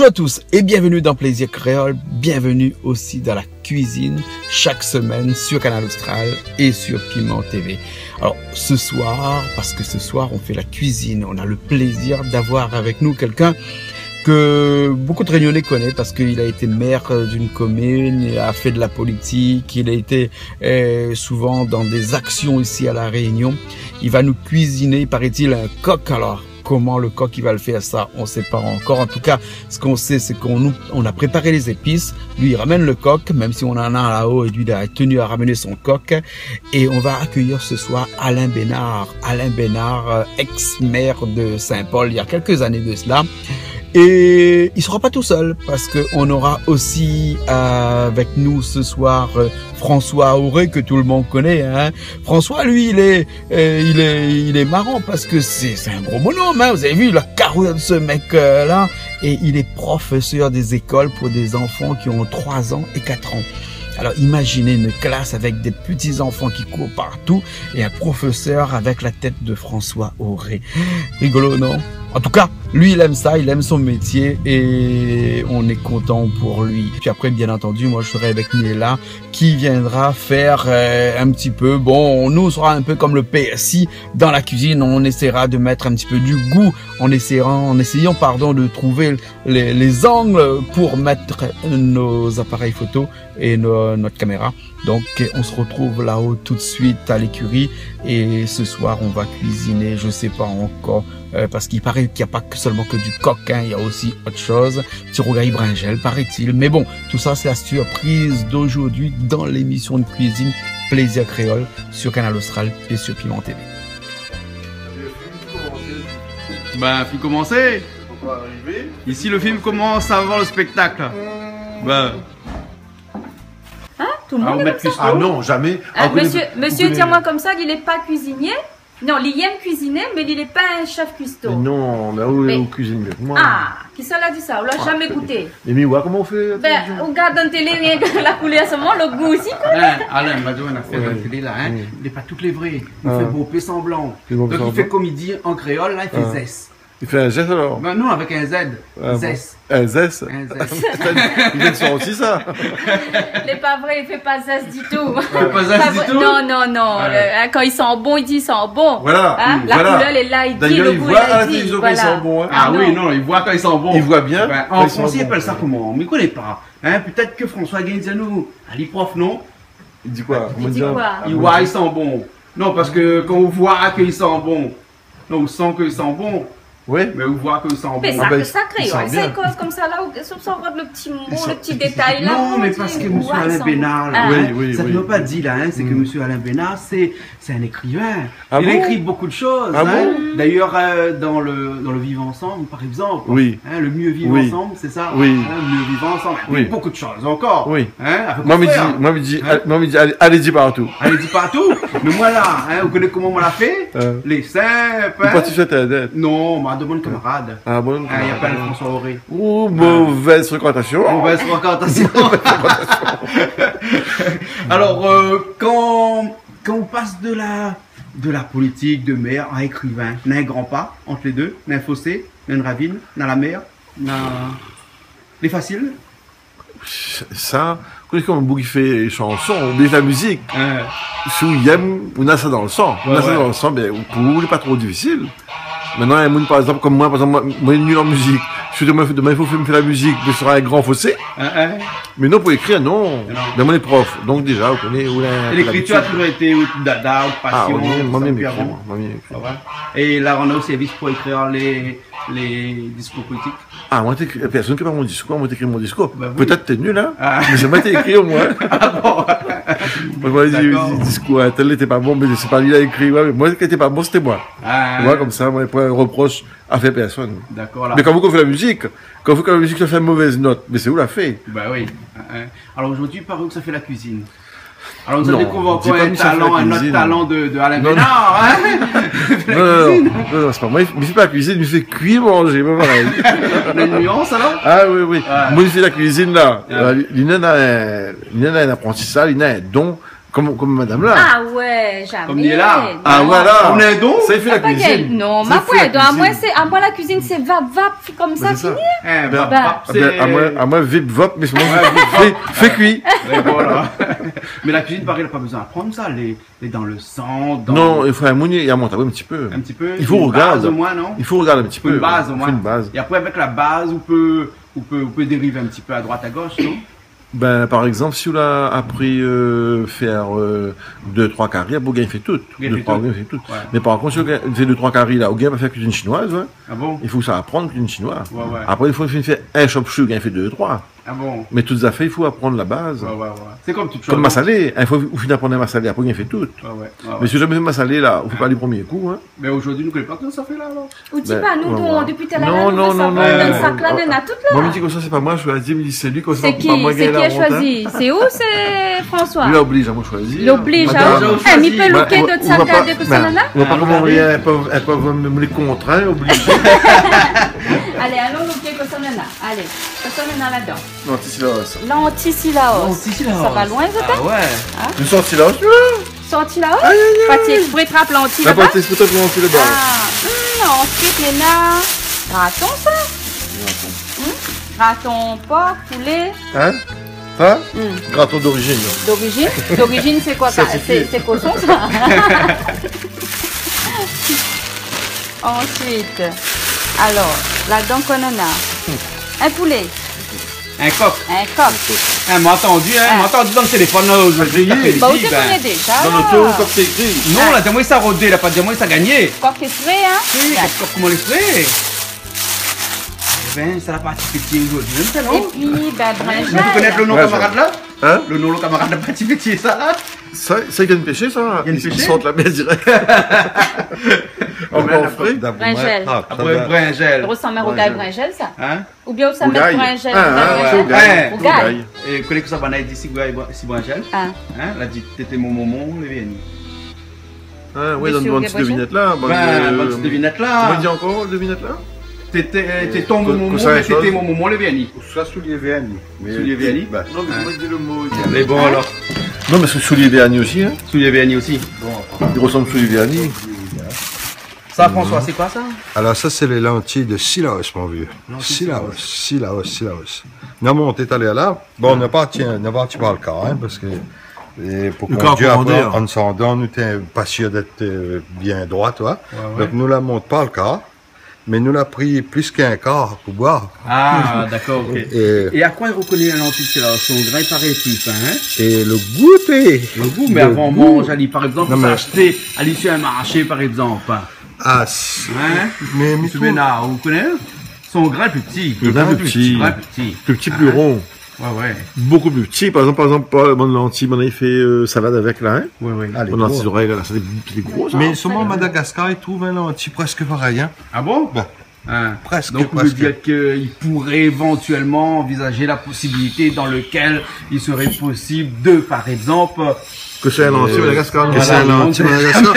Bonjour à tous et bienvenue dans Plaisir Créole, bienvenue aussi dans la cuisine chaque semaine sur Canal Austral et sur Piment TV. Alors ce soir, parce que ce soir on fait la cuisine, on a le plaisir d'avoir avec nous quelqu'un que beaucoup de Réunionnais connaissent parce qu'il a été maire d'une commune, il a fait de la politique, il a été souvent dans des actions ici à La Réunion. Il va nous cuisiner, paraît-il, un coq. Alors, comment le coq il va le faire, ça on sait pas encore. En tout cas, ce qu'on sait, c'est qu'on a préparé les épices. Lui il ramène le coq, même si on en a là-haut, et lui il a tenu à ramener son coq. Et on va accueillir ce soir Alain Bénard, ex-maire de Saint-Paul il y a quelques années de cela. Et il sera pas tout seul parce que on aura aussi avec nous ce soir François Auré, que tout le monde connaît. Hein. François, lui, il est marrant parce que c'est un gros bonhomme. Hein. Vous avez vu la carrure de ce mec là, et il est professeur des écoles pour des enfants qui ont 3 ans et 4 ans. Alors imaginez une classe avec des petits enfants qui courent partout et un professeur avec la tête de François Auré. Rigolo, non? En tout cas, lui il aime ça, il aime son métier et on est content pour lui. Puis après, bien entendu, moi je serai avec Niela qui viendra faire un petit peu, bon, nous on sera un peu comme le PSI dans la cuisine, on essaiera de mettre un petit peu du goût, en essayant de trouver les angles pour mettre nos appareils photo et notre caméra. Donc on se retrouve là-haut tout de suite à l'écurie et ce soir on va cuisiner, je sais pas encore, parce qu'il paraît qu'il n'y a pas seulement que du coq, hein, il y a aussi autre chose, petit rogaille bringel paraît-il. Mais bon, tout ça c'est la surprise d'aujourd'hui dans l'émission de cuisine Plaisir Créole sur Canal Austral et sur Piment TV. Ben, film commencé. Ici le film commence avant le spectacle. Ben. Hein? Tout le monde est comme ça? Ah non, jamais. Ah, monsieur dis-moi comme ça, il n'est pas cuisinier. Non, il aime cuisiner, mais il n'est pas un chef cuistot. Mais non, mais où cuisine mieux que moi. Ah, qui ça l'a dit ça? On l'a jamais goûté. Mais Miwa, comment on fait? Ben, on regarde dans télé, rien que la couleur à ce moment, le goût aussi. Alain, on a fait la télé là, hein. Il n'est pas toutes les vraies. Il fait beau peu semblant. Donc il fait comme il dit en créole, là, il fait zès. Il fait un geste alors? Ben non, avec un Z. Zès. Un zès? Il vient de faire aussi ça. Il n'est pas vrai, il fait pas zès du tout. Pas zès du tout? Non, non, non. Quand il sent bon, il dit il sent bon. Voilà. Hein? La couleur, elle est là, il dit le goût, il dit. Ils sont bons. Hein. Ah oui, non, il voit quand ils sont bons. Il voit bien. Ben, en français, il appelle ça comment? Mais il ne connaît pas. Hein? Peut-être que François Gaines à nous. Ali prof, non? Il dit quoi? Il dit quoi? Il voit, ils sont bons. Non, parce que quand on voit qu'ils sont bons, non, on sent qu'ils sont bons. Oui. Mais on voit qu'ils sont bons. Mais ça crée, c'est cause comme ça là, sans voir le petit mot, le petit détail là. Non, mais parce que M. Alain Bénard, là, ça ne veut pas dire là, c'est que M. Alain Bénard, c'est un écrivain. Il écrit beaucoup de choses. D'ailleurs, dans le Vivre Ensemble, par exemple, oui. Hein, le mieux vivre ensemble, c'est ça? Oui. Hein, le mieux vivre ensemble. Oui. Beaucoup de choses encore. Oui. Hein, moi, me dit, allez, dis partout. Allez, dis partout. Mais moi là, hein, vous connaissez comment on l'a fait? Les simples. Pourquoi tu fais ta dette? Non, de bonnes camarades. Ah, bon. Il n'y a pas de François Auré. Ouh, mauvaise fréquentation. Mauvaise fréquentation. Alors, quand on passe de la politique, de maire à écrivain, il y a un grand pas entre les deux, il y a un fossé, il y a une ravine, il y a la mer, il y a les faciles. Ça, comme un bout qui fait chanson, mais la musique, si vous aimez, on a ça dans le sang. On a ça dans le sang, mais pour vous, c'est pas trop difficile. Maintenant, il y a des gens, par exemple, comme moi, moi, je suis nul en musique. Je suis demain, il faut faire la musique, mais ce sera un grand fossé. Mais non, pour écrire, non. Mais moi, les profs. Donc, déjà, vous connaissez, l'écriture a toujours été dada, passion. Et là, on a aussi un service pour écrire les discours politiques. Ah, moi, personne qui parle mon discours, moi, t'écris mon discours. Bah, oui. Peut-être t'es nul, hein. Mais c'est moi qui écrit au moins. Ah bon? Moi, je dis, discours, tel n'était pas bon, mais c'est pas lui qui a écrit. Ouais, mais moi, ce qui était pas bon, c'était moi. Moi, comme ça, moi, pas un reproche à faire personne. D'accord. Mais quand vous faites la musique, la musique, ça fait une mauvaise note. Mais c'est où la fait? Bah oui. Alors aujourd'hui, par où ça fait la cuisine? Alors nous avons découvert encore un autre talent de Alain Bénard, hein? Non, c'est pas moi. Il fait pas la cuisine, il fait cuire, manger, pas pareil. On a une nuance alors? Ah oui. Moi, il fait la cuisine là. Il y a un apprentissage, il y a un don Comme madame là. Ah ouais, jamais. Comme il est là. Ah, Non. voilà. On est donc. Ça, il fait la Pas cuisine. qu'elle. Non, Ça, ma il fait la poêle. À moi, cuisine. à moi, la cuisine, c'est vap, comme ça, Ben, c'est ça. fini. Eh, Ben, bah, Ah ben, à moi, vip, vop, mais c'est moi, fais cuit. Et voilà. Mais la cuisine, pareil, elle n'a pas besoin d'apprendre ça. Les dans le sang, dans. Non, il faut un mounier, il y a monté un petit peu. Un petit peu. Il faut une regarder. base au moins, non? Il faut regarder un petit peu. Une base au Il moins. faut une base. Et après, avec la base, on peut dériver un petit peu à droite, à gauche, non? Ben, par exemple, si on a appris faire 2-3 carrés, Bougain il fait tout. Il fait 2-3 tout. il fait tout. Ouais. Mais par contre, si on fait 2-3 carrés là, Bougain va faire cuisine chinoise, ouais. Ah bon? Il faut ça apprendre cuisine chinoise. Ouais, ouais. Après, il faut faire un chop chou, il fait 2-3. Ah bon? Mais toutes les affaires, il faut apprendre la base. Ouais, ouais, ouais. C'est comme toute chose. Comme massalé, il faut finir d'apprendre à massalé, après il fait tout. Ouais, ouais. Ouais, Mais ouais. si jamais fait massalé là, il faut pas les premiers coups, hein. Mais aujourd'hui, nous ne connaissons pas tout ça fait là, alors. Ou dis Ben, pas, nous, ouais, dont, ouais. depuis tout à Non, non, non, non. Dans le sac là, on a tout Moi, là. il me dit que ça, c'est pas moi, je choisis, il me dit c'est lui, comme ça, C'est qui? pas moi C'est qui gagner a la honte, hein. choisi? C'est où, c'est François? Lui, il oblige à moi choisir. Il oblige Madame, à. j'ai Eh, mais il choisi. peut looker on- d'autres on va sacs pas- à que ça, ben, nana? On va pas Ah, comment regardez. elles peuvent me les contraindre, obliger. Allez, allons looker que ça, nana. Allez, que ça, nana là-dedans. Non, c'est là, ça. L'anti-silaos. L'anti-silaos. Ça va loin, ça? Ah ouais. Une sortie là, tu vois. Sorti là-haut? Pas exprès trappe l'anti La là-bas? partie, c'est peut-être lancer le bas. Ah, ensuite, Léna. Graton, ça? Graton porc, poulet. Hein? Ça? Hmm. Graton d'origine. D'origine? D'origine, c'est quoi ça? Certifié. C'est cochon, ça? Ensuite, alors, là-dedans qu'on en a. Un poulet, Un coq. un coq. Hein, m'a entendu, hein? Ah. M'a entendu dans le téléphone, là, aujourd'hui. Bah, vous Ben, connaissez déjà. Dans là. l'auto, comme c'est écrit. Non, là, dis-moi, ça a rodé, là, pas dis-moi, ça a gagné. Coq est frais, hein? Oui, Bien. comment les fait? Eh ben, c'est la partie pétille aujourd'hui. J'aime ça, Et non? puis, ben, Mais vous connaissez le nom Ouais, camarade là? Hein? Le nom, le camarade de partie pétille, ça là? Ça, il vient de pêcher, ça. Il vient de Ils pêcher? sortent la mer direct. Encore frais. Bringel. Après, Bringel. Il ressemble à un rogaille bringel, ça? Hein? Ou bien ça met Rogaille. bringel? Ah, ouais. Rogaille. Rogaille. Et connais que ça va naître d'ici, si Bringel? Ah. Hein? La dit, t'étais mon moment, le Vianney. Ah, ouais, Monsieur dans une petite Gabriel. devinette là. Ben, bonne petite devinette Comment là. il dit encore, le devinette là? T'étais ton moment, que ça mais ait chose. t'étais mon moment, le Vianney. Soit soulier Véani. Soulier Véani? Bah, Non, mais comment il dit le mot? Mais bon, alors. Non, mais c'est Soulier Véani aussi, hein. Soulier Vianney aussi. Il ressemble à Soulier Véani. Ça, François, c'est quoi ça? alors ça, c'est les lentilles de Silaos, mon vieux. Lentilles Silaos. Non, mais on est allé là. Bon, on n'a pas le cas, hein, parce que pour Le conduire cas après, commandé, en s'endant, nous t'es pas sûr d'être bien droit, toi. Ouais, ouais. Donc, nous la monte pas le cas, mais nous l'a pris plus qu'un quart pour boire. Ah, d'accord, ok. Et, Et à quoi il reconnaît la lentille? C'est là, son grain paraît type, hein? et le goûter. Le goût, mais Le avant, on goût. mange, Ali, par exemple, Non, on mais- s'acheter à l'issue d'un marché, par exemple. Ah, Hein? mais Monsieur Bénard, vous connaissez? Son grain plus petit. Le grain plus petit. Grain plus petit. Plus petit, plus rond. Ouais, ouais. Beaucoup plus petit. Par exemple, pas mon lentille, on a fait salade avec là, hein. Ouais, ouais. Allez, Mon lentille d'oreille, là, c'est des gros, ça. mais sûrement Madagascar, ils trouvent un lentille presque pareil, hein. Ah bon? Ben, Hein. presque, Donc, vous presque. veut dire qu'il pourrait éventuellement envisager la possibilité dans lequel il serait possible de, par exemple, Que c'est un lentille Madagascar. que c'est un lentille Madagascar.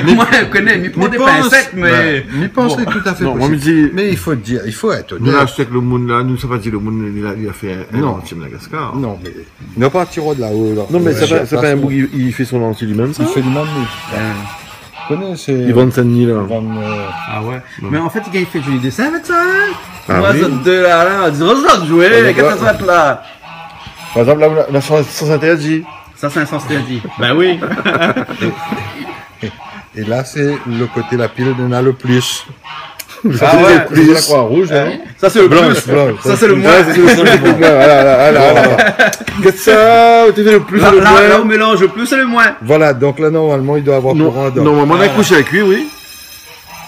Mais, moi, je connais, mais prend des pincettes, mais. m'y penser tout à fait Non, moi, possible. me dit, Mais il faut dire, il faut être nous, là, honnête. acheté avec le monde, là, nous, ça va dire le monde, il a fait un Non. lentille Madagascar. Non, mais ne pas tirer de là-haut. là. Non, mais Ouais, c'est pas un bouc, il fait son lentille lui-même, ça. Il fait du même move. Hein. Tu connais, c'est... Ils vendent Saint-Denis, là. Ils vendent, Ah ouais. Mais en fait, il a fait joli dessin avec ça, hein? Ah Moi, oui. ça deux là, dis-moi ça de jouer, Ouais, qu'est-ce que ça fait là? Par exemple, là, la sans interdit. Ça, c'est un sens dit. Ben oui. Et là, c'est le côté la pile de n'a le plus. Ça, Ah ouais, c'est plus la croix rouge, hein. Ça, c'est le Blanche, plus. blanche. Ça, c'est le moins. Ouais, c'est le seul truc, voilà. Qu'est-ce que ça? Tu fais le plus, Là, le là, là, on moins. mélange le plus et le moins. Voilà, donc là, normalement, il doit avoir Non, courant d'or. normalement, on a couché avec lui, oui.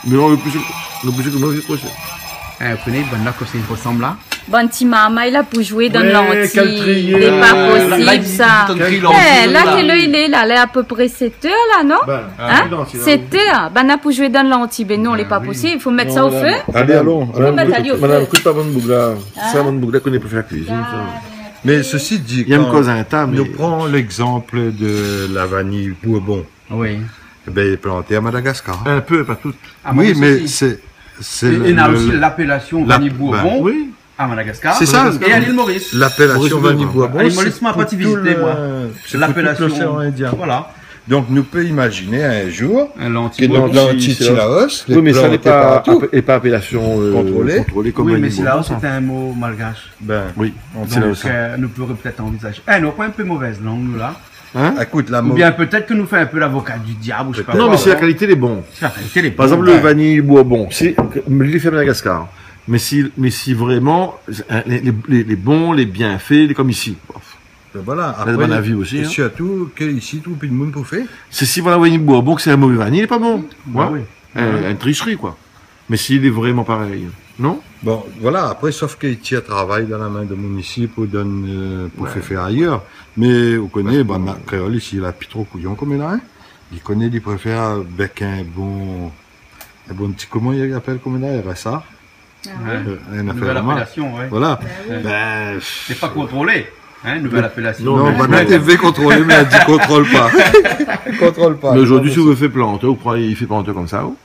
Mais non, le plus que moi, j'ai couché. Vous connaissez, ben là, comme ça, il ressemble là. Bon petit maman, il a pour jouer dans Ouais, l'anti. quel trier. C'est pas Là, possible, il dit ça. tout un cri, Eh, l'anti, là, là. quelle heure il est, là? Là, à peu près 7 heures, là, non? Hein? 7 heures. Ben, on a pour jouer dans l'anti. Ben non, il n'est pas possible. Il faut mettre ça au feu. Allez, allons. mettre à lui au feu. Madame, écoute pas bonne boucle là. Ça, bonne boucle là, connaît pas faire la cuisine, ça. Mais ceci dit, Il y a une quand cause à un tas, mais. nous prenons l'exemple de la vanille Bourbon. Oui. Eh ben, il est planté à Madagascar. Un peu, pas toute. Ah, oui, bon, mais aussi. c'est Et il y a aussi l'appellation La- vanille Bourbon. Oui. À Madagascar. C'est ça. Et à l'île Maurice. L'appellation vanille bois-bon. À l'île Maurice, moi, pas visité, moi. C'est l'appellation l'océan Indien. Voilà. Donc, nous pouvons imaginer un jour que dans l'Anti-Laos, oui, mais ça n'est pas appellation contrôlée comme oui, mais si Laos c'est un mot malgache. Ben, oui, donc nous pourrions peut-être envisager. Nous pas un peu mauvaise langue, nous, là. Hein? Écoute, ou bien peut-être que nous fait un peu l'avocat du diable, ou je sais pas. Non, mais c'est la qualité des bons. Par exemple, le vanille bois-bon, c'est, les fait Madagascar. Mais si vraiment, les bons, les bien faits, les comme ici. Ben voilà, après, bon avis aussi. Et surtout, qu'ici, tout le monde peut faire. C'est si voilà, vanille bois-bon, que c'est un mauvais vanille, il est pas bon. Ouais. Oui. Une tricherie, quoi. Mais s'il est vraiment pareil, non? Bon, voilà, après, sauf qu'il tient travail dans la main de municipal pour faire ailleurs. Mais, vous connaissez, ma créole ici, il a plus trop couillon comme il a, hein. Il connaît, il préfère avec un bon petit, comment il appelle, comme il a, RSA. Nouvelle appellation, ouais. Voilà. Ben, c'est pas contrôlé. Hein, nouvelle appellation. Non, la TV contrôlée, mais elle dit contrôle pas. Contrôle pas. Mais aujourd'hui, si vous faites planter, vous croyez qu'il fait planter comme ça, ou?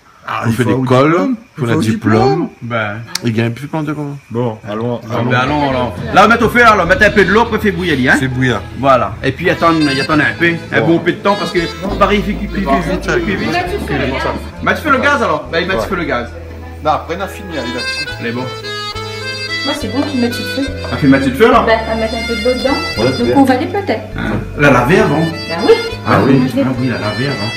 On fait des cols, il faut un diplôme. Ben. Il gagne plus planter comment? Bon, allons. Là, on met au feu, alors, on met un peu de l'eau, après, fait bouillir, hein. Fait bouillir. Voilà. Et puis, attendre un peu, un bon peu de temps, parce que, pareil, il fait cuire vite, Mais tu fais le gaz, alors? Ben, il met le gaz. Non, après, on a fini, il a Elle est bon. Moi, c'est bon, tu mets du feu. On fait mettre du feu, là? Ben, on va mettre un peu de l'eau dedans. Donc, on va les peut-être. La laver avant? Ben oui. Ah oui, la laver avant.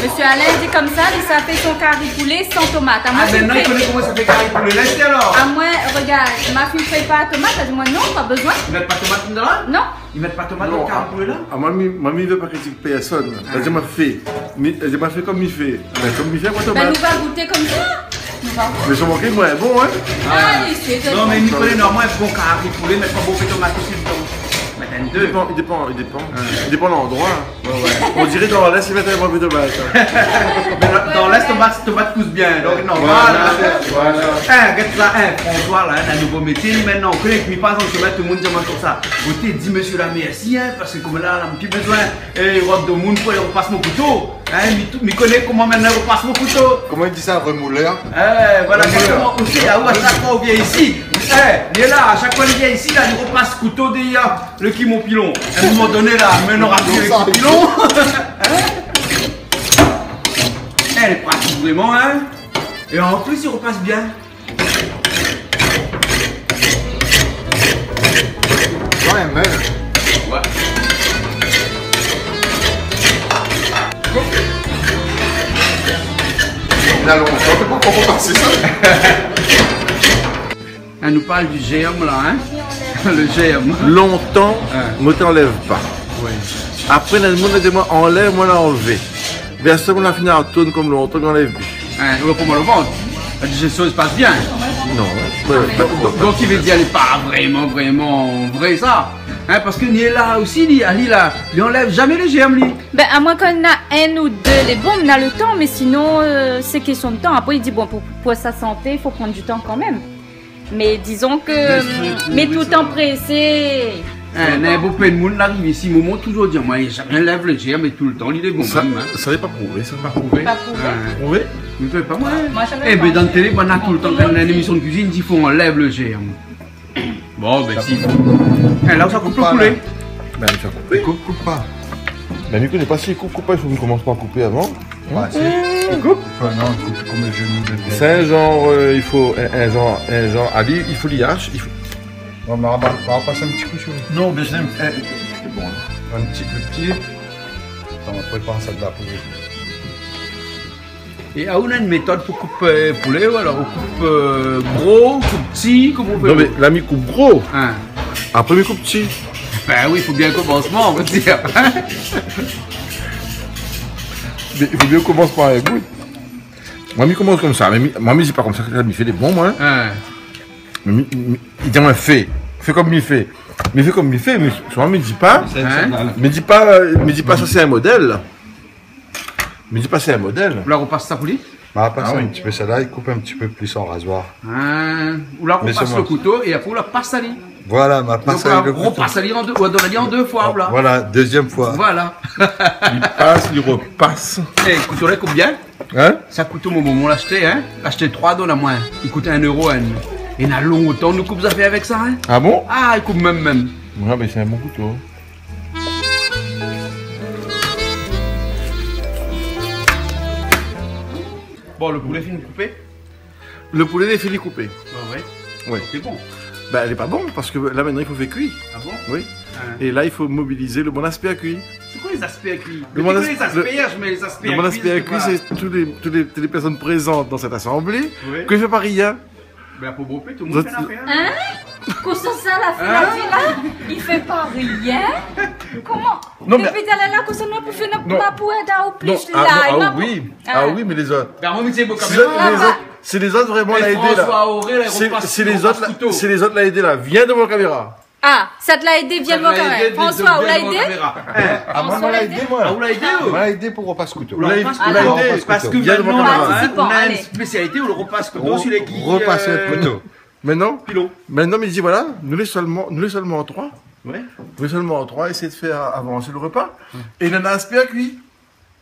Monsieur Alain dit comme ça, il ça fait son curry poulet sans tomate. Maintenant, il connaît comment ça fait curry poulet. Laisse-le alors. À moi, regarde, ma fille ne fait pas de tomate. Elle dit moi non, pas besoin. Ils mettent pas de tomate dedans là? Non. Ils mettent pas de tomate dans le curry poulet là? Ah, mamie veut pas critiquer personne. Elle dit m'a fait. Elle dit m'a fait comme il fait. Mais comme il fait, moi tomate. Ben, nous va goûter comme ça. Mais son manqué, moi, bon, hein? Allez, c'est non, mais il connaît normalement un bon curry poulet, mais pas beaucoup de tomate aussi dedans. Il dépend de l'endroit. On dirait dans l'Est, ils mettent un peu de tomate. Dans l'Est, tomate pousse bien. Donc, non, voilà. Regarde là, François, là, un nouveau métier. Maintenant, on connaît que pas en chemin, tout le monde dit comme ça. Vous te dit, monsieur la merci, hein, parce que comme là, on a un petit besoin. Et robe de monde, il repasse mon couteau. Mais connaît comment maintenant il repasse mon couteau. Comment il dit ça, un remouleur? Voilà, comment on sait, à chaque fois on vient ici. Il est là, à chaque fois qu'il vient ici, là, il repasse couteau derrière le qui mon pilon. À un moment donné, là, maintenant, on rassure avec le pilon. Elle est pratique vraiment, hein. Et en plus, il repasse bien. Ouais, mais. Ouais. Il a longtemps, pourquoi on passer ça? Elle nous parle du GM là, hein. Le GM. Longtemps, ne t'enlève pas. Oui. Après, le monde a dit moi enlève, moi l'a enlevé. Bien sûr, on a fini en tourne comme longtemps, on enlève plus. On va pas me le vendre. La digestion se passe bien. Non. Donc il veut dire elle n'est pas vraiment vrai ça. Hein, parce que il est là aussi, il enlève jamais le GM lui. Ben à moins qu'on a un ou deux, les bons, on a le temps, mais sinon c'est question de temps. Après il dit bon pour sa santé, il faut prendre du temps quand même. Mais disons que mais tout le temps pressé. Un beau peu de monde arrive ici, moment toujours dire moi jamais lève le GM mais tout le temps il est bon. Ça n'est pas prouvé, ça. Pas prouvé. Prouvé? Mais pas moi. Eh ben dans le télé, on a tout le temps quand on a une émission de cuisine, il faut on lève le GM. Bon ben si. Là où ça coupe le poulet. Ben il faut couper. Coupe pas. Ben Nico n'est pas si coupe pas, il faut qu'on commence par couper avant. Ouais, c'est. Coupe? Non, coupe comme le genou de bébé. C'est un genre, il faut un genre, Ali, il faut liage, il faut. On va passer un petit coup sur lui. Non, mais c'est bon. Un petit peu petit. On va préparer ça de la poulet. Et on a une méthode pour couper poulet ou alors on coupe gros, coupe petit, comment on fait? Non mais l'ami coupe gros. Hein. Après il coupe petit. Ben oui, il faut bien un commencement, on va dire. Mais il faut bien commencer par un goût. Moi, il commence comme ça. Moi, c'est pas comme ça que il fait des bons, moi. Hein. Il dit, moi, fais comme il fait. Mais fais comme il fait, mais souvent, il me dit pas. Me dis pas, ça c'est un modèle. Me dis pas, c'est un modèle. Là, on passe ça pour lui? On va passer un petit peu ça là, il coupe un petit peu plus en rasoir. Ou là, on passe le couteau et après, on la passe à lui. Voilà, ma passe à lui. On passe à lui en deux fois, là. Voilà, deuxième fois. Voilà. Il passe, il repasse. Et le couteau là, combien? Hein? Ça coûte au moment où on l'achetait, hein? Acheter 3 $ à moins. Il coûtait 1 €. Il y a longtemps, nous coupes affaires avec ça, hein. Ah bon? Ah, il coupe même. Ouais, mais c'est un bon couteau. Bon, le poulet fini coupé. Le poulet est fini coupé. Ouais. Oui. C'est bon. Ben, elle est pas bon parce que là maintenant il faut faire cuire. Ah bon? Oui. Ah. Et là il faut mobiliser le bon aspect à cuire. C'est quoi les aspects à cuire? Le Les bon aspects je mets les aspects Le à bon cuire. aspect à cuire, c'est toutes les personnes présentes dans cette assemblée Oui. que je fais pas rien. Ben, pour Bropé, tout le monde fait l'affaire. Hein? Qu'on se ça la dit là? Il fait pas rien? Comment? Non, mais- Depuis d'aller là, qu'on se met pour faire Non. ma poète au plus ah, là. non, ah oui. Ah oui, mais les autres. Ben, on met beau C'est caméra. les autres vraiment l'a aidé là. François Auré, là, il C'est repasse- c'est il les repasse autres, couteau. c'est les autres l'a aidé là. Viens devant la caméra. Ah, ça te l'a aidé, viens voir quand même. François, vous l'a aidé? Ah, moi, François on l'a l'a aidé, aidé? moi. Ah, vous l'avez aidé On ou? l'a aidé pour repas couteau. Vous l'avez Vous aidé l'avez aidé. parce que Viens devant maintenant, la caméra. hein, on a Allez. une spécialité où le repas couteau sur les qui. Repasser le couteau. Maintenant, Pilon. maintenant, il dit voilà, nous les seulement en trois. Ouais. Nous les seulement en trois, essayer de faire avancer le repas. Et il en a aspect à cuire.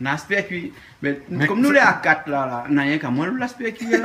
L'aspect à cuire. Mais comme nous les à 4 là, on n'a rien qu'à moi l'aspect à cuire.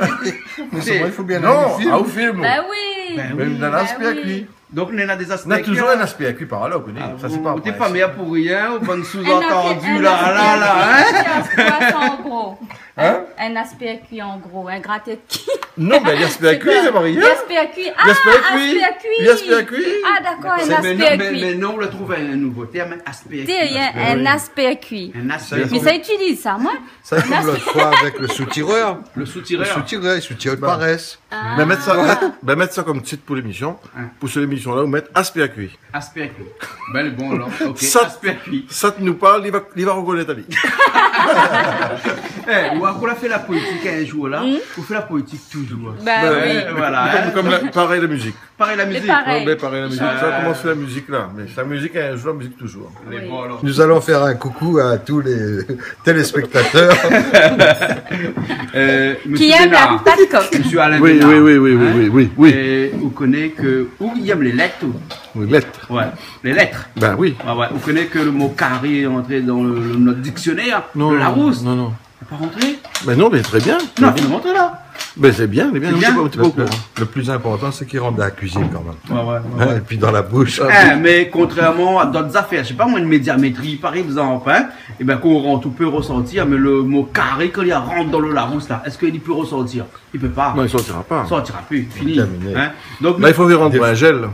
Mais c'est moi, il faut bien Non, aller à au film. Ben oui. Ben Mais il en a Ben aspect à oui. cuire. Donc on a des aspects On a à cuire. toujours un aspect à cuire par là, vous connaissez. Ça, c'est pas T'es vrai. pas meilleur pour rien, ou bonne Un sous-entendu là, aspect- là, hein. un aspect en gros. Hein? Un aspect à cuire en gros, un gratté de qui? Non, mais l'aspect à cuire, c'est pas rien. L'aspect à cuire. Ah, L'aspect à cuire. aspect à cuire. L'aspect à cuire. Ah, d'accord, un Mais aspect non, à mais cuire. non, on le trouve un nouveau terme, aspect à T'es cuire. un aspect à cuire. Un aspect. Mais ça utilise ça, moi? Ça, comme l'autre fois avec le sous-tireur. Le Le sous-tireur. sous-tireur, il soutient de paresse. Ah. Ben, mettre ça comme titre pour l'émission. Hein. Pour cette émission-là, vous mettre aspect à cuire. Aspect à cuire. Ben, bon alors, ok. Ça- Aspect à cuire. Ça te nous parle, il va reconnaître Ali. Eh, ou on a fait la politique un jour là, on fait la politique toujours. Ben oui. Voilà. hein. Pareil la musique. Pareil la musique. pareil. Ouais, pareil la musique. Ça commence la musique là. Mais la musique un jour, la musique toujours. Allez, Oui. bon alors. Nous allons faire un coucou à tous les téléspectateurs. Qui aime la pâte coque. Monsieur Alain Oui, Bénard, oui. Et vous connaissez que, ou il aime les lettres. Oui, lettre. Ouais, les lettres. Ben oui. Ouais, ouais. Vous connaissez que le mot carré est entré dans notre dictionnaire, le Larousse. Non. C'est pas rentré? Ben non, mais très bien. Non, il est rentré là. Ben c'est bien, c'est bien. C'est bien. On t'es pas au courant. Le plus important, c'est qu'ils rentrent dans la cuisine quand même. Ouais. Et puis dans la bouche. Mais contrairement à d'autres affaires, je sais pas moi, une médiamétrie, par exemple, hein, et ben qu'on rentre, on peut ressentir, mais le mot carré, quand il rentre dans le Larousse là, est-ce qu'il peut ressentir? Il peut pas. Non, il sortira pas. Ça sortira plus, fini. Terminé. Hein. Donc, Là, il faut rendre un gel.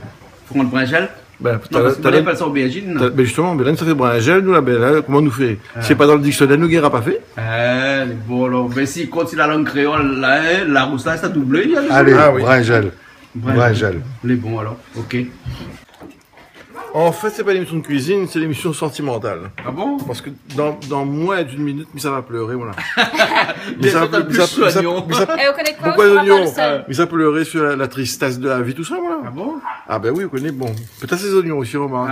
faut rendre bringel. Ben, Non, parce qu'on appelle ça aubergine. mais justement, ben là, ça fait un gel, nous, là, ben là, comment on nous fait? C'est pas dans le dictionnaire, nous, guéra pas fait. Bon, alors, ben si, quand il a la langue créole, là, hein, la rousse là, ça double. Il y a les Allez, Ah oui. bringel. Bringel. Les bons alors, ok. En fait, c'est pas l'émission de cuisine, c'est l'émission sentimentale. Ah bon? Parce que dans moins d'une minute, mais ça va pleurer, voilà. Mais ça, t'as plus soignant. Et vous connaissez quoi? Pourquoi Je crois pas oignons le seul. Mais ça pleurer sur la tristesse de la vie, tout ça, voilà. Ah bon? Ah ben oui, vous connaissez, bon. Peut-être ces oignons aussi, remarque.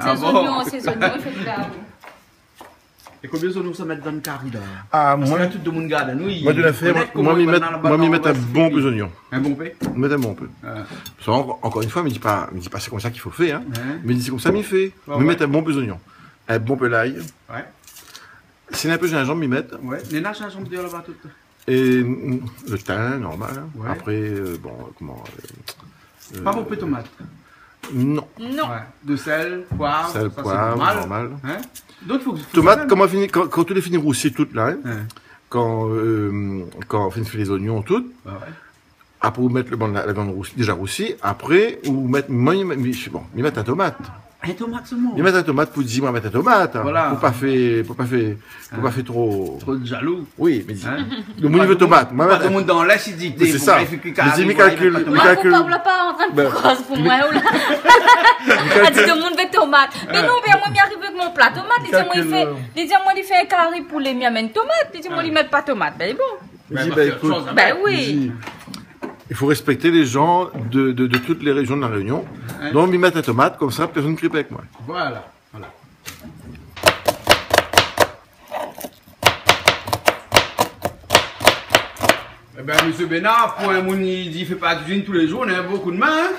Ces oignons, il fait du là. Et combien de nous ça met dans le carré là? Ah, Parce moi, que là, tout le monde garde, nous, moi, de la fait, moi, m'y mettre un bon peu d'oignons. Un bon pain? Mettre un bon peu. Parce que, encore une fois, me dit pas c'est comme ça qu'il faut faire, hein. Mais c'est comme ça, m'y fait. Ouais, Me mettre un bon peu d'oignons. Un bon peu d'ail. Ouais. C'est un peu gingembre, m'y mettre. Ouais. Les nages, elles sont de là-bas toutes. Et le thym, normal. Hein. Ouais. Après, bon, comment... Pas bon pain tomate. Non. Non. Ouais. De sel, poivre. Sel, ça, poivre, c'est normal. Hein? Donc, faut Tomate, quand tout est fini roussi toutes là, hein, Ouais. quand on fait les oignons toutes, Ouais. après vous mettre la viande roussie, déjà roussie, après vous mettre, moi, il mettre la tomate. Un tomate seulement. Il met la tomate pour dire, moi, mettre la tomate. Hein. Voilà. Faut pas faire trop. Trop de jaloux. Oui, mais dis. Hein? Le monde veut tomate. Moi, Pas mettre- tout le monde dans l'Est, il dit. Mais c'est ça. Mais dis, mais calcule. Moi, Mais vous calcule. parlez pas en train de Ben, croise pour moi. Ou là. Elle dit tout le monde veut tomate. Mais non, mais moi, j'arrive avec mon plat tomate. Il dit, moi, il fait un carré pour les miens, mais tomate. Il dit, moi, il met pas tomate. Ben bon. Mais dis, ben, écoute, Ben oui. il faut respecter les gens de toutes les régions de la Réunion. Hein? Donc, ils mettent la tomate, comme ça, personne ne cripe avec moi. Voilà. Eh ben, monsieur Bénard, pour un monde, il dit, il fait pas la cuisine tous les jours, on a beaucoup de main, hein?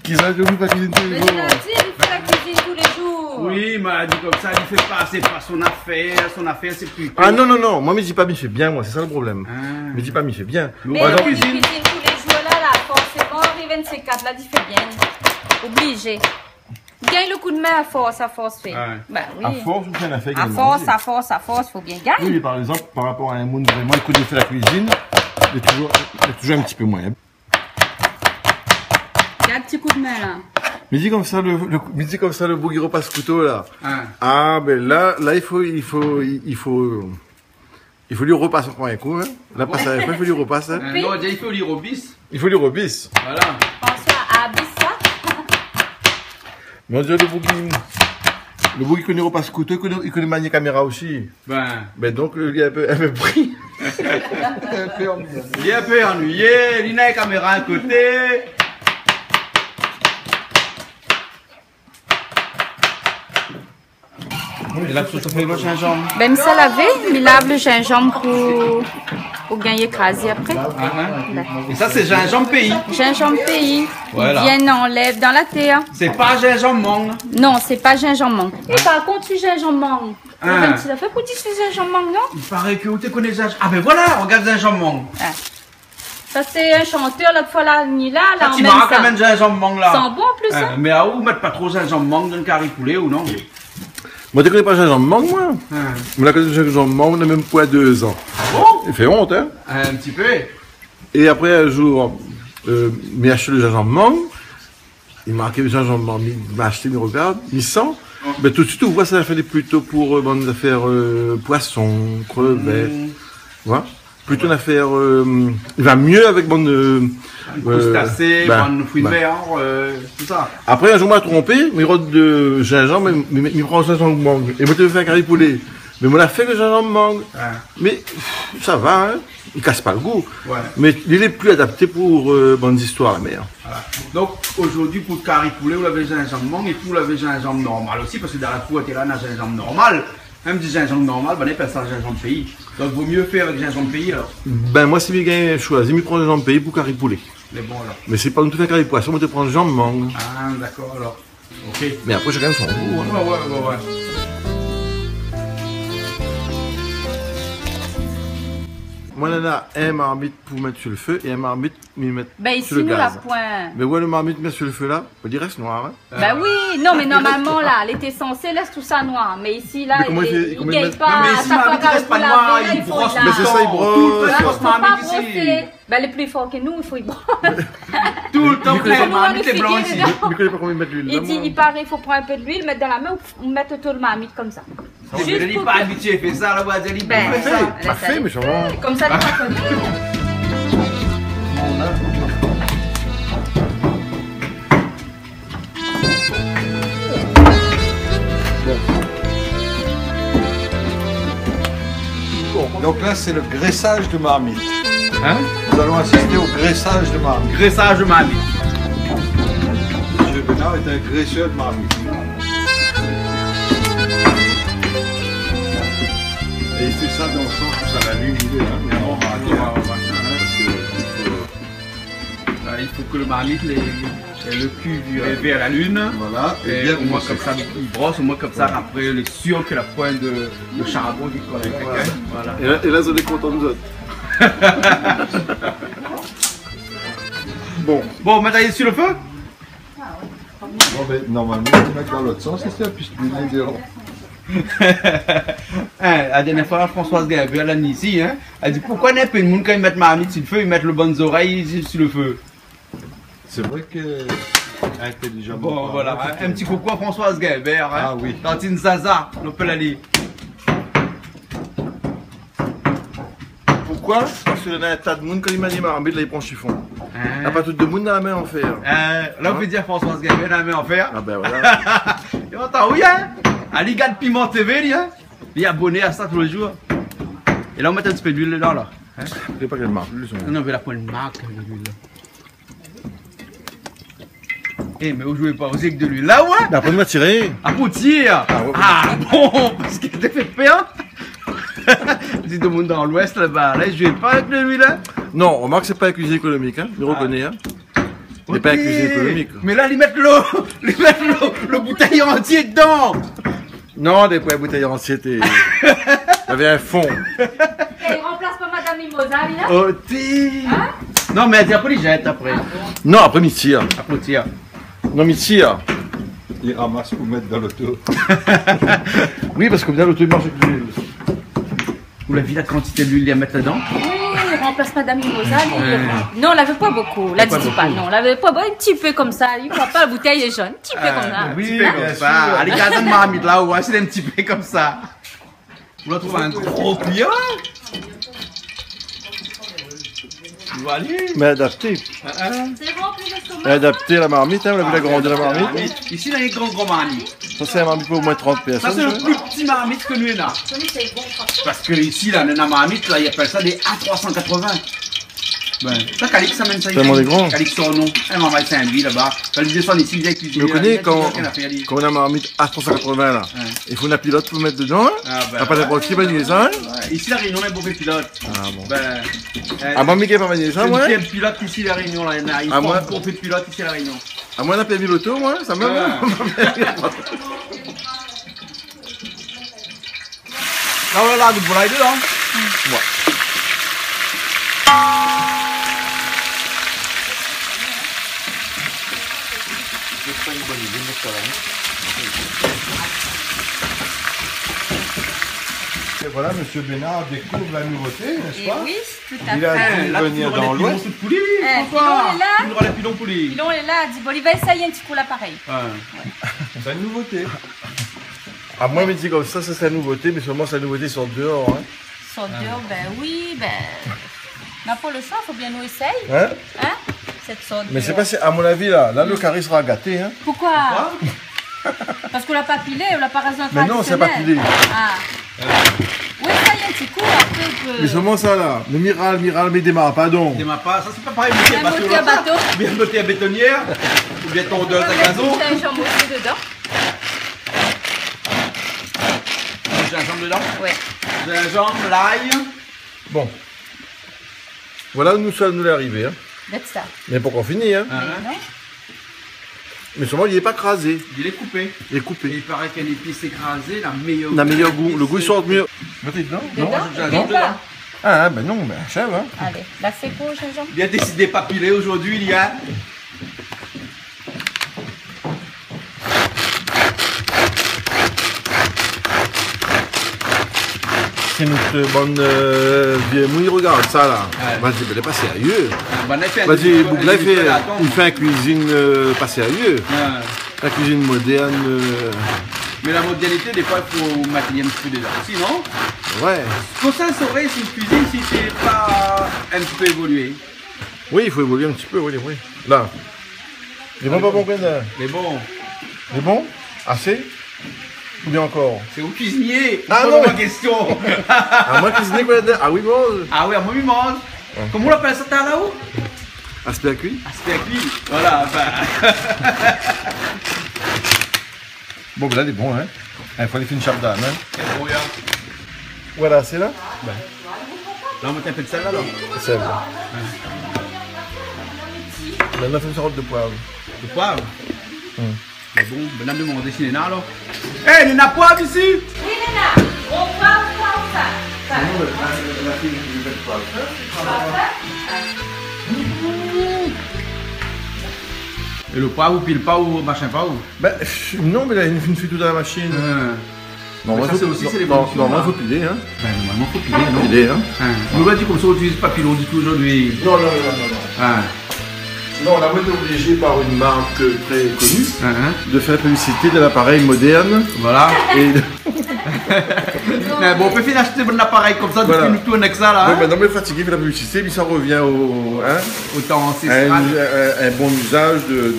Qui ça, je pas cuisiner tous les Mais jours. il a dit, il fait la cuisine tous les jours. Oui, il m'a dit comme ça, il fait pas, c'est pas son affaire, c'est plus. Ah non, moi, me dis pas, m'y fait bien, moi, c'est ça le problème. Ah. Me dis pas, m'y fait bien. Mais Par il exemple, cuisine tous les jours là, là. arriver à C4, là, il fait bien. Obligé. Gagne le coup de main à force fait. Ouais. Ben oui. À force, ou bien à fait À force, faut bien gagner. Oui, par exemple, par rapport à un monde vraiment, écoute, de faire la cuisine, il est toujours un petit peu moins. Il y a un petit coup de main, là. Mais dis comme ça, le bougie repasse couteau, là. Hein. Ah, ben là, il faut lui repasser encore un coup, hein. Là, passe à la fois, il faut lui repasser. Hein. Non, déjà, il faut lire au bis. Il faut lui repasser. Voilà. François, à Abissa. Mais on dirait le bougie connaît repasse couteau, il connaît manier caméra aussi. Ben, Donc, il est un peu pris. il est un peu ennuyé, il a la caméra à côté. Et là, tu fais le gingembre. Ben, ça laver, il lave le gingembre pour gagner écrasé après. Et ça, c'est gingembre pays. Gingembre pays. Voilà. Ils viennent, enlève dans la terre. C'est pas gingembre mangue. Non, c'est pas gingembre mangue. Et par contre, tu gingembre mangue. Ah. Tu l'as fait pour dire que c'est gingembre mangue, non? Il paraît que tu connais gingembre. Ah ben voilà, regarde gingembre mangue. Ah. Ça, c'est un chanteur, l'autre fois, là, ni là, là, Ah, en tu même m'as ça. quand même gingembre mangue là. Sent bon, en plus, Ah, hein? mais à où mettre pas trop gingembre mangue dans le curry poulet ou non? Moi, tu connais pas gingembre mangue, moi? Ah. On l'a connu gingembre mangue, on a même pas 2 ans. Bon, Il fait honte, hein? un petit peu. Et après, un jour, m'a acheté le gingembre mangue. Il m'a marqué le gingembre mangue, il m'a acheté, il me regarde, il sent. Ben, tout de suite, on voit ça, ça fait plutôt pour bonnes affaires poissons, crevettes. Voilà. Plutôt une affaire. Il va mieux avec bonne. Crustacés, bonne fruits de mer, tout ça. Après, un jour, on m'a trompé, mais il rôde de gingembre, mais il prend le gingembre mangue. Et moi, je vais faire un curry poulet. Mais on l'a fait le gingembre mangue. Ouais. Mais ça va, hein. Il casse pas le goût. Ouais. Mais il est plus adapté pour bonnes histoires à la mer. Voilà. Donc aujourd'hui pour le curry poulet, vous l'avez gingembre mangue et vous l'avez gingembre normal aussi, parce que dans la fois, tu es là, on a gingembre normal. Même du gingembre normal, ben, on appelle ça gingembre pays. Donc vaut mieux faire avec gingembre pays alors. Ben, moi, si je gagne un choix, je prends le gingembre pays pour curry poulet. Mais bon alors. Mais c'est pas tout un curry poisson, moi, je prends le gingembre mangue. Ah d'accord alors. Ok. Mais après, chacun son goût. Hein. Ouais. Moi, on a un marmite pour mettre sur le feu et un marmite pour mettre Ben, sur ici, le nous, la gaz. point. Mais ouais, le marmite met sur le feu là, il reste noir. Hein. Ben oui, non, mais normalement, là, elle était censée laisse tout ça noir. Mais ici, là, Mais comment il fait- comment il gagne met- pas. Non, mais à ici, chaque fois Marmite, il reste qu'elle pas faut noir, laver, il il faut brosse. la- Mais c'est ça, il brosse. Tout le temps, Voilà, il faut brosse pas marmite ici. brosser. Ben, les plus forts que nous, il faut y brosser. Tout le temps, Nicolas, plein on marmite va est le blanc figuer ici. dedans. Mais je connais pas comment mettre l'huile. Il dit, il paraît, il faut prendre un peu d'huile, mettre dans la main ou mettre tout le marmite comme ça. Je ne dis pas habitué, fais ça, là, vous allez dire, Ben, fais ça. Pas fait, mais sûrement. Comme ça, tu vas connaître. Donc là, c'est le graissage de marmite. Hein? Nous allons assister au graissage de marmite. Graissage de marmite. M. Bernard est un graisseur de marmite. Et il fait ça dans le sens où ça l'allume, il est là. Mais on va dire, Il faut que le marmite, le cul vers la lune. voilà, Et bien au moins brossé. comme ça, il brosse, au moins comme ça, après, il est sûr que la pointe de charbon qui colle avec quelqu'un. Voilà. Et là, on est content nous autres. Bon, maintenant, il est sur le feu? Bon, ben, normalement, il faut mettre dans l'autre sens, c'est ça, puisque l'huile est ronde. La dernière fois, Françoise Gainsbourg, elle a dit ici, hein, elle dit pourquoi n'est pas une monde quand ils mettent marmite sur le feu, ils mettent le bonnes oreilles sur le feu. C'est vrai que intelligemment. Bon, voilà, hein, un petit coucou à Françoise Gainsbourg, hein, Ah oui. Tantine Zaza, on peut la dire. Pourquoi? Parce qu'il y a un tas de monde quand il m'a dit marmite, là, il prend chiffon. Il n'y a pas tout de monde dans la main en fer. Là, on peut dire Françoise Gainsbourg, la main en fer. Ah ben voilà. Et on entend, oui, hein, à l'IGA de Piment TV, lui, hein, il est abonné à ça tous les jours. Et là, on met un petit peu d'huile dedans, là. Hein. Je sais pas quelle marque. Non, mais la pointe de marque, l'huile, là. Eh, mais vous jouez pas aussi avec de l'huile là, ouais? Mais après, on m'a tiré. À poutire! ouais. Ah bon, parce qu'il était fait peur. Dis tout le monde dans l'ouest là-bas, là, je jouais pas avec de l'huile, hein? Non, remarque, c'est pas la cuisine économique, hein. Je reconnais, hein. C'est pas la cuisine économique. Mais là, ils mettent le bouteille entier dedans! Non, des points bouteilles entières, il y avait un fond. Et il remplace pas Madame Mimosa, là? Oh, t'es... Hein? Non, mais après, il jette après. Non, après, il tire. Après, il tire. Non, il tire. Il ramasse pour mettre dans l'auto. Oui, parce que bien l'auto, il marche avec l'huile. Vous l'avez vu la quantité d'huile à mettre dedans? Oui, il remplace Madame Mimosa. Non, on l'avait pas beaucoup. La dis pas, non. On l'avait pas un petit peu comme ça. Il voit pas, la bouteille est jaune. Un petit peu comme ça. Oui, comme ça. Allez, gardez une marmite là, ouais, c'est un petit peu comme ça. Vous la trouvez un gros client? Vous allez? Mais adapté. C'est rempli d'estomac. Adapté la marmite, hein, vous l'avez agrandi la marmite. Ici, il y a une grande marmite. Ça, c'est la marmite pour au moins 30 Ça, personnes. c'est le plus petit marmite que nous avons. C'est bon, franchement. Parce que ici, là, la marmite, là, ils appellent ça des A380. Ben, ça, Calix, ça mène ça. Tellement des grands. Calix, son nom. Un maman Saint-Louis, là-bas. Quand ils descendent ici, ils viennent cuisiner. Mais vous connaissez quand Quand on a une marmite à 380 là, il faut une pilote pour mettre dedans. Hein. Ah, ben, Après, n'importe qui va dire ça. Hein. ici, la Réunion, on a beaucoup de pilotes. Ah bon. Ben, Ah, moi, Mickey, pas venir ça, moi. il y a un pilote ici, la Réunion, là. Il y a beaucoup de pilotes ici, la Réunion. À moi, on a permis l'auto, moi, ça me va. Là, vous voulez dedans? Et voilà, Monsieur Bénard découvre la nouveauté, n'est-ce Et pas? oui, tout à Il a fait. dû venir dans l'Ouest. de poulet, François. Pilon est là. Il aura les pilons poulet. Pilon est là, dit bon, il va essayer un petit coup l'appareil. C'est une nouveauté. À moi, me dit comme ça, c'est la nouveauté, mais seulement c'est la nouveauté sur dehors. Hein. Sur dehors, ben oui, ben. Mais pour le choix, il faut bien nous essayer. Hein? Hein? Cette sorte. Mais c'est pas si, à mon avis, là, le carré sera gâté. Hein. Pourquoi? Parce qu'on l'a pas pilé, on l'a pas rasé Mais non, c'est pas pilé. Ah. Oui, ça y est, un petit coup, après on peut. Mais seulement ça, là. Le miral, mais il démarre pas, donc. Démarre pas, ça c'est pas pareil, Bien monté à bateau. Bien monté à bétonnière, ou bien tondeuse à gazon. J'ai un jambon aussi dedans. Gingembre dedans. Ouais. Gingembre, l'ail. Bon. Voilà où nous sommes arrivés. Hein. That's ça. Mais pour qu'on finisse. Hein. Mais non. Mais seulement, il n'est pas crasé. Il est coupé. Il est Et coupé. il paraît qu'une épice écrasée, la meilleure goût. Le goût sort mieux. Mettez dedans. Dedans? gingembre Dedans. dedans. Ah, ben non, ben chèvre. Hein. Allez, la c'est pour gingembre. Il a décidé de pas piler aujourd'hui, il y a. C'est notre bonne vieille mouille, regarde ça là. Ouais. Vas-y, mais pas sérieux. Vas-y, Vas-y, Bougla, il fait une cuisine pas sérieux. La cuisine moderne. Mais la modernité, des fois, il faut mettre un petit peu dedans. Sinon, Ouais. pour ça saurait si une cuisine, si c'est pas un petit peu évolué. Oui, il faut évoluer un petit peu, oui, oui. Là. Il est bon, pas bon, Gwenda? Mais bon, Il est bon? Assez? Ou bien encore? c'est au cuisinier. Ah Pose non, ma mais- question. Ah, moi, cuisiner, Gwenda? Ah oui, bon. Ah oui, à moi, il mange. Comment on l'appelle ça, t'as là-haut? Aspect à cuit? Ah, c'était à cuire. Voilà, bah. Bon, ben là, il est bon, hein. Il faut aller faire une chape d'âne, hein. Bon, regarde. Voilà, c'est là? Là, on met un peu de sel là. C'est vrai. Maintenant, il faut une sorte de poivre. De poivre. C'est bon, ben là, demander si Néna alors. Hé, Néna, poivre ici. Oui, Léna, on va ça. Ça. Et le poivre, ou pile pas, ou machin pas, ou. Ben, non, mais là, il fait tout dans la machine. Mais ça, c'est aussi, c'est l'évolution, Normalement, là. il faut piler, hein. Ben, normalement, faut piler, non? Piler, hein. On nous a dit comme ça, on utilise pas pilon du tout aujourd'hui. Non. Hein. Non, on a été obligé par une marque très connue Hein. de faire la publicité de l'appareil moderne. Voilà. Et Mais bon, on peut finir acheter un appareil comme ça, Voilà. depuis nous tourne avec ça là. donc Hein? maintenant, on est fatigué de la publicité, puis ça revient au, hein, Autant à ancestral. un bon usage de...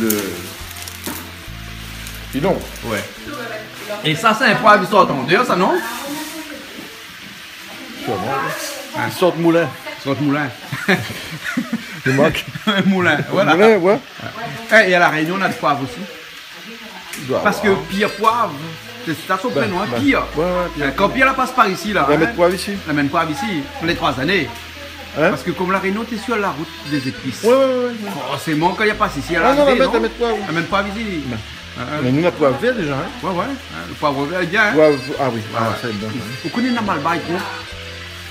Pilon. Ouais. Et ça, c'est un poivre qui sort en dehors, ça non? Ils sortent moulin. Sur notre moulin. C'est moi qui... Un moulin, voilà. Moulin, ouais. Et à la Réunion, on a du poivre aussi. Parce que pire poivre, c'est ça son prénom, hein, pire. Ouais, puis Quand Pierre la passe par ici, là. on va hein, mettre poivre ici. la mène poivre ici, pour les 3 années. Hein? Parce que comme la Réunion, t'es sur la route des épices. Ouais. Forcément, quand il n'y a pas ici, à Ah non, l'arrivée, la mettre poivre. La mène poivre ici. Mais nous, on a poivre vert déjà, hein. Ouais. Le poivre vert, bien. Hein. Poivre... Ah oui, Ah, ça va être bien. Vous connaissez la Malbaï, quoi?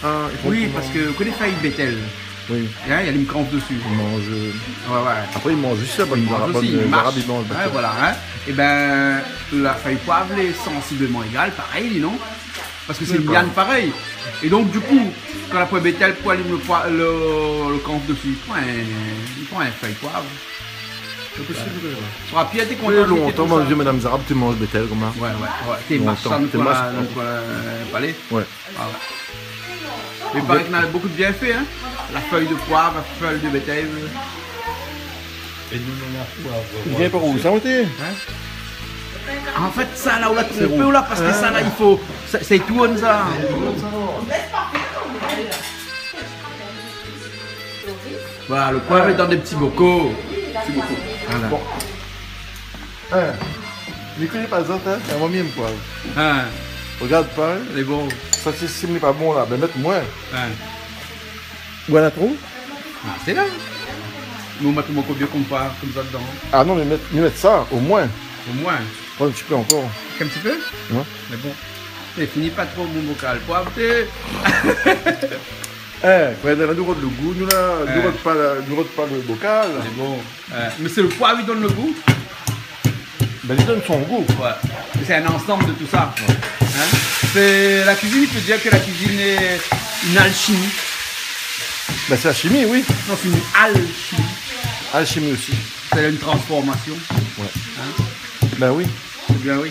Ah, il faut Oui, comment- parce que vous connaissez Faïd Bethel. Oui. Hein, il y a une crampe dessus. Ils mangent. Ouais. Après, ils mangent juste ça. Ils mangent aussi, ils marchent. Ils mangent. Ouais, voilà. Hein. Et ben, la feuille poivre est sensiblement égale, pareil, dis non? Parce que c'est une liane pareil. Et donc, du coup, quand la poêle bétail poêle le camp dessus, il prend un feuille poivre. C'est possible. Tu auras pied, t'es Oui, content. longtemps, moi, je dis, Madame Zarab, tu manges bétail comme ça. Ouais. T'es marchand t'es dans marchand. le palais. Ouais. Voilà. Mais il paraît qu'il y a beaucoup de bienfaits, hein. La feuille de poivre, la feuille de bétail. Et nous, on a poivre. Tu viens par où? Ça, on t'est? En fait, ça là, on l'a trompé là, parce que ça là, il faut. C'est tout comme ça. Voilà, le poivre est dans des petits bocaux. Voilà. Bon. Hein? Je ne connais pas ça, hein? C'est un moi-même poivre. Hein, Regarde pas, hein? c'est bon. Ça, c'est si pas bon là. Ben, mettre moins. Hein. Où en a trop? Ah, c'est là. Nous, on met mon combien comme ça dedans. Ah non, mais mettre ça, au moins. Au moins. Pas un petit peu encore. Un petit peu? Ouais. Mais bon. Mais finis pas trop mon bocal. Poivre, t'es. Quand nous rôde le goût, nous là, nous rôde pas le bocal. C'est bon. Mais c'est le poivre qui donne le goût. Ben, il donne son goût. Ouais. C'est un ensemble de tout ça. Hein? C'est la cuisine, il peut dire que la cuisine est une alchimie. Ben, c'est la chimie, oui. Non, c'est une alchimie. Alchimie aussi. C'est une transformation. Ben oui. C'est bien oui.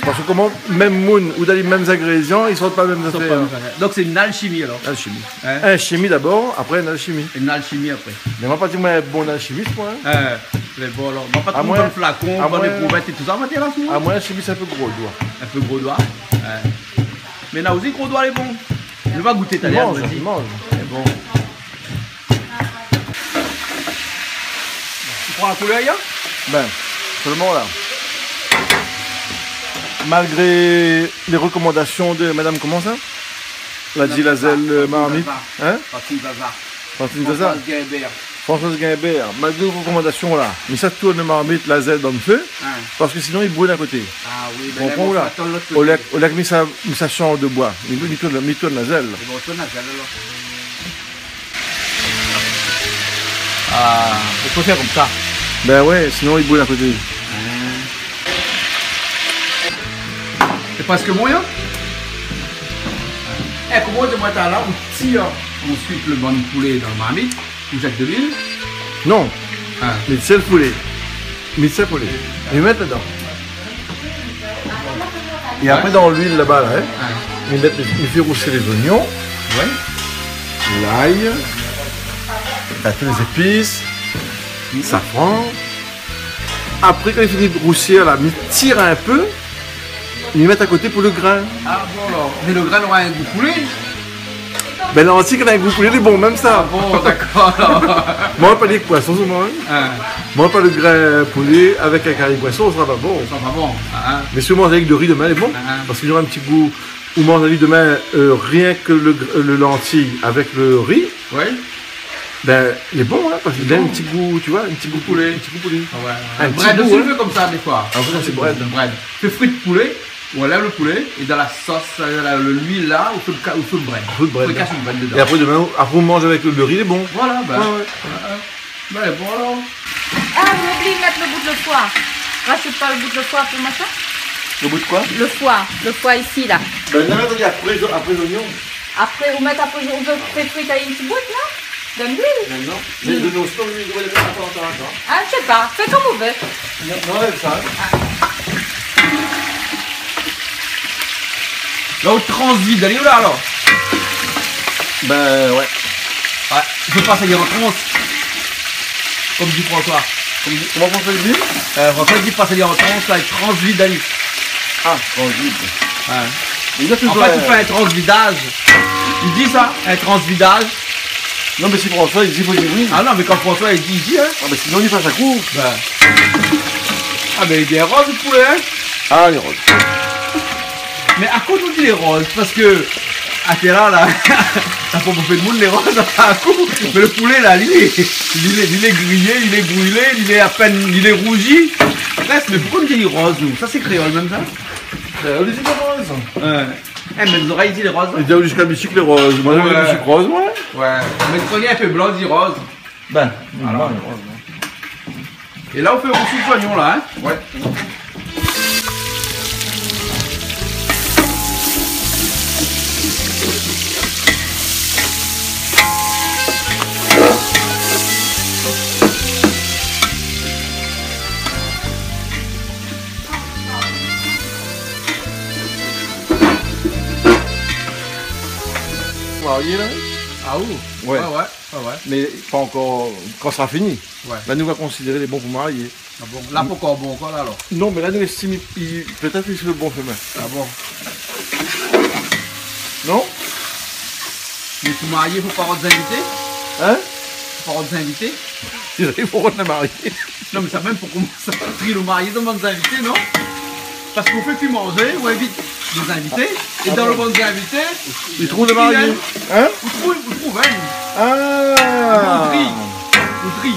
Parce que comment, même moune ou dans les mêmes ingrédients, ils ne sortent pas les mêmes affaires. Donc c'est une alchimie alors. Alchimie. Hein? Alchimie d'abord, après une alchimie. Une alchimie après. Mais on va pas dire moi un bon alchimiste, moi. Hein. C'est bon alors. On va pas À trop moins- dans le flacon, à dans les moins- prouvettes et tout ça, on va dire là ce moment. À moi, alchimie, c'est un peu gros le doigt. Un peu gros doigt. Mais là aussi, gros doigt, elle est bon. Je vais goûter ta Il liane, mange, vas-y. il mange. C'est bon. Tu prends un coup d'œil, hein? Ben, seulement là. Malgré les recommandations de Madame, comment ça? La Gilazelle Marmite. Hein? Martine Zaza. Martine Zaza. Françoise Guimbert. Françoise Guimbert. Malgré les recommandations là. Mais ça tourne Marmite, la zèle dans le feu. Hein. Parce que sinon il brûle à côté. Ah oui, On ben prend où là? attends l'autre Au côté. lac, mis sa chambre de bois. Il tourne la zèle. C'est bon, tourne la zèle, alors. Ah, il faut faire comme ça. Ben ouais, sinon il brûle à côté. C'est presque moyen. Comment de moi là, on tire ensuite le banc de poulet dans le marmite, ou Jacques de Ville. Non, Ah. mais c'est le poulet. Mais c'est le poulet. Et mettre dedans. Et après dans l'huile là-bas, là, hein, Ah. il fait rousser les oignons, Ouais. l'ail, toutes les épices, le safran. Après quand il finit de roussir là, il tire un peu, il met à côté pour le grain. Ah bon alors. Mais le grain aura un goût poulet. Ben l'antique quand il a un goût poulet, il est bon, même ça. Bon, d'accord alors. Moi pas les poissons, c'est moi. Ah, Moi pas le grain poulet avec un carré de poisson, ça va bon. ça va bon. Ah, Mais si on mange avec de riz demain, il est bon. Ah. Parce qu'il y aura un petit goût. Ou mange avec demain rien que le lentille avec le riz, ouais. ben il est bon, hein, parce qu'il a un petit goût, tu vois, un petit goût poulet. Un petit goût poulet. Ah ouais. Un Un petit bread goût, aussi, hein. on fait comme ça des fois. Ah, vous, c'est bread. Le bread. On fait fruits de poulet, on lève le poulet, et dans la sauce, l'huile là, on fait le bread. Fruit de bread. On fait casser le bread dedans. Et après demain, après on mange avec le riz, il est bon. Voilà, ben. Ouais, ouais. Ben bon alors. Ah, on oublie de mettre le bout de foie. Rachète pas le bout de foie pour machin. Le bout de quoi? Le foie ici là. Ben non, attendez, après l'oignon. Après, on met après, on veut friter une petite boîte là. De l'huile. Non, mais de nos stocks, lui, il doit les mettre attends. Ah, je sais pas. Fais comme vous voulez. Non, enlève ça. Là, au transvide, allez où là alors? Ben ouais. Ouais, je passe à dire en trans. Comme dit François. Comment on fait le dit? François dit passe à dire en trans avec transvide d'aller. Ah, transit. Ouais. Il a En toujours fait, il fait un transvidage. Il dit ça, un transvidage. Non, mais si François, il dit, faut dire oui. Ah non, mais quand François il dit hein. Ah, mais sinon, il passe à coup. Ben. Ah, mais il dit rose le poulet, hein. Ah, les roses. Mais à quoi on dit les roses? Parce que. Ah, t'es là, ça faut bouffer de moule les roses à coup. Mais le poulet là, il est grillé, il est brûlé, il est à peine. Il est rougi. Reste, mais pourquoi on dit rose nous? Ça c'est créole même ça? On dit pas rose. Ouais. Eh, mais les oreilles, il est rose. Il dit jusqu'à bicycle les roses. Moi, j'avais Ouais. des bicycles roses, moi. Ouais. Mais le premier un peu blanc, dit rose. Ben, Alors. Et là, on fait au sous poignon, là, hein. Ouais. Marié là. Ah, ouh. Ouais. Ouais. Mais pas encore quand ça sera fini. Ouais. Là, nous, on va considérer les bons pour marier. Ah bon. Là, pas encore bon, encore là, alors. Non, mais là, nous estimons peut-être que c'est le bon chemin. Ah bon. Non? Mais pour marier, faut pas avoir des invités. Hein? Faut pas avoir des invités. Il faut qu'on a marié. Non, mais ça même pour commencer à trier le marié dans des invités, non? Parce qu'on fait plus manger, on invite des invités. Et dans le bon des invités, Il trouve le marié. Hein? vous trouvez, Ah! on trie. On trie.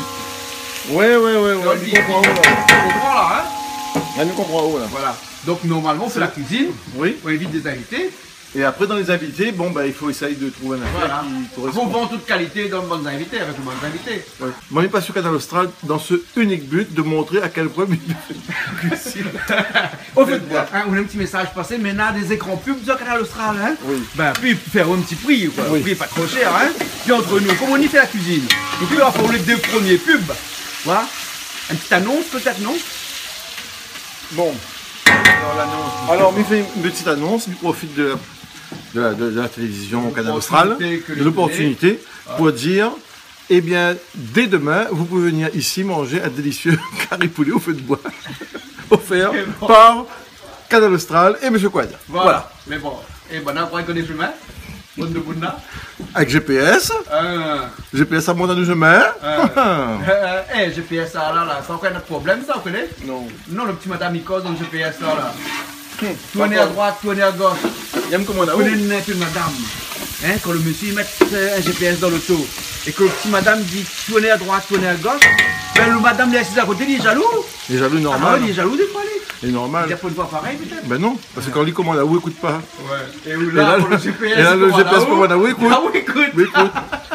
Ouais. On On dit. comprend où, là? On comprend là, hein? Là, nous comprend où, là? Voilà. Donc normalement, on fait la cuisine, Oui. on invite des invités. Et après, dans les invités, bon, bah, il faut essayer de trouver un affaire Voilà. qui On correspond. vend toute qualité dans le bon invités, avec le bon invités. Ouais. Moi, je passe sur Canal Austral dans ce unique but de montrer à quel point cuisine. Au fait, hein, on a un petit message passé, mais on a des écrans pubs sur Canal Austral, hein? Oui. Ben, puis faire un petit prix, quoi. Oui. Le prix est pas trop cher, hein? Puis entre nous, comme on y fait la cuisine. Donc là, on va faire les deux premiers pubs. Voilà. Une petite annonce, peut-être, non? Bon. Dans l'annonce. Alors, il fait une petite annonce, il profite de la télévision Canal Austral, L'opportunité que de les l'opportunité pour dire, eh bien, dès demain, vous pouvez venir ici manger un délicieux carré poulet au feu de bois, offert par Canal Austral et M. Quad. Voilà. Mais bon. Et ben, on va connaître le chemin. Bonne de Bouna. Avec GPS, GPS à monter du chemin. GPS, là, ça encore un autre problème, ça, vous connaissez? Non. Non, le petit madame, il cause dans le GPS, là. Tournez à droite, tournez à gauche. Il aime comme on a. Prenez une peu, madame. Hein, quand le monsieur il met un GPS dans l'auto et que le petit madame dit tournez à droite, tournez à gauche, ben le madame il est assis à côté, il est jaloux. Il est jaloux Ah, normal. il est jaloux des fois, lui. Il est normal. Il a pas une voix pareille, peut-être. Ben non, parce que quand on lui commande à où, écoute pas. Ouais. Et où Et là, pour le GPS, et là, le GPS commande à où, écoute. Ah oui, écoute. Mais écoute,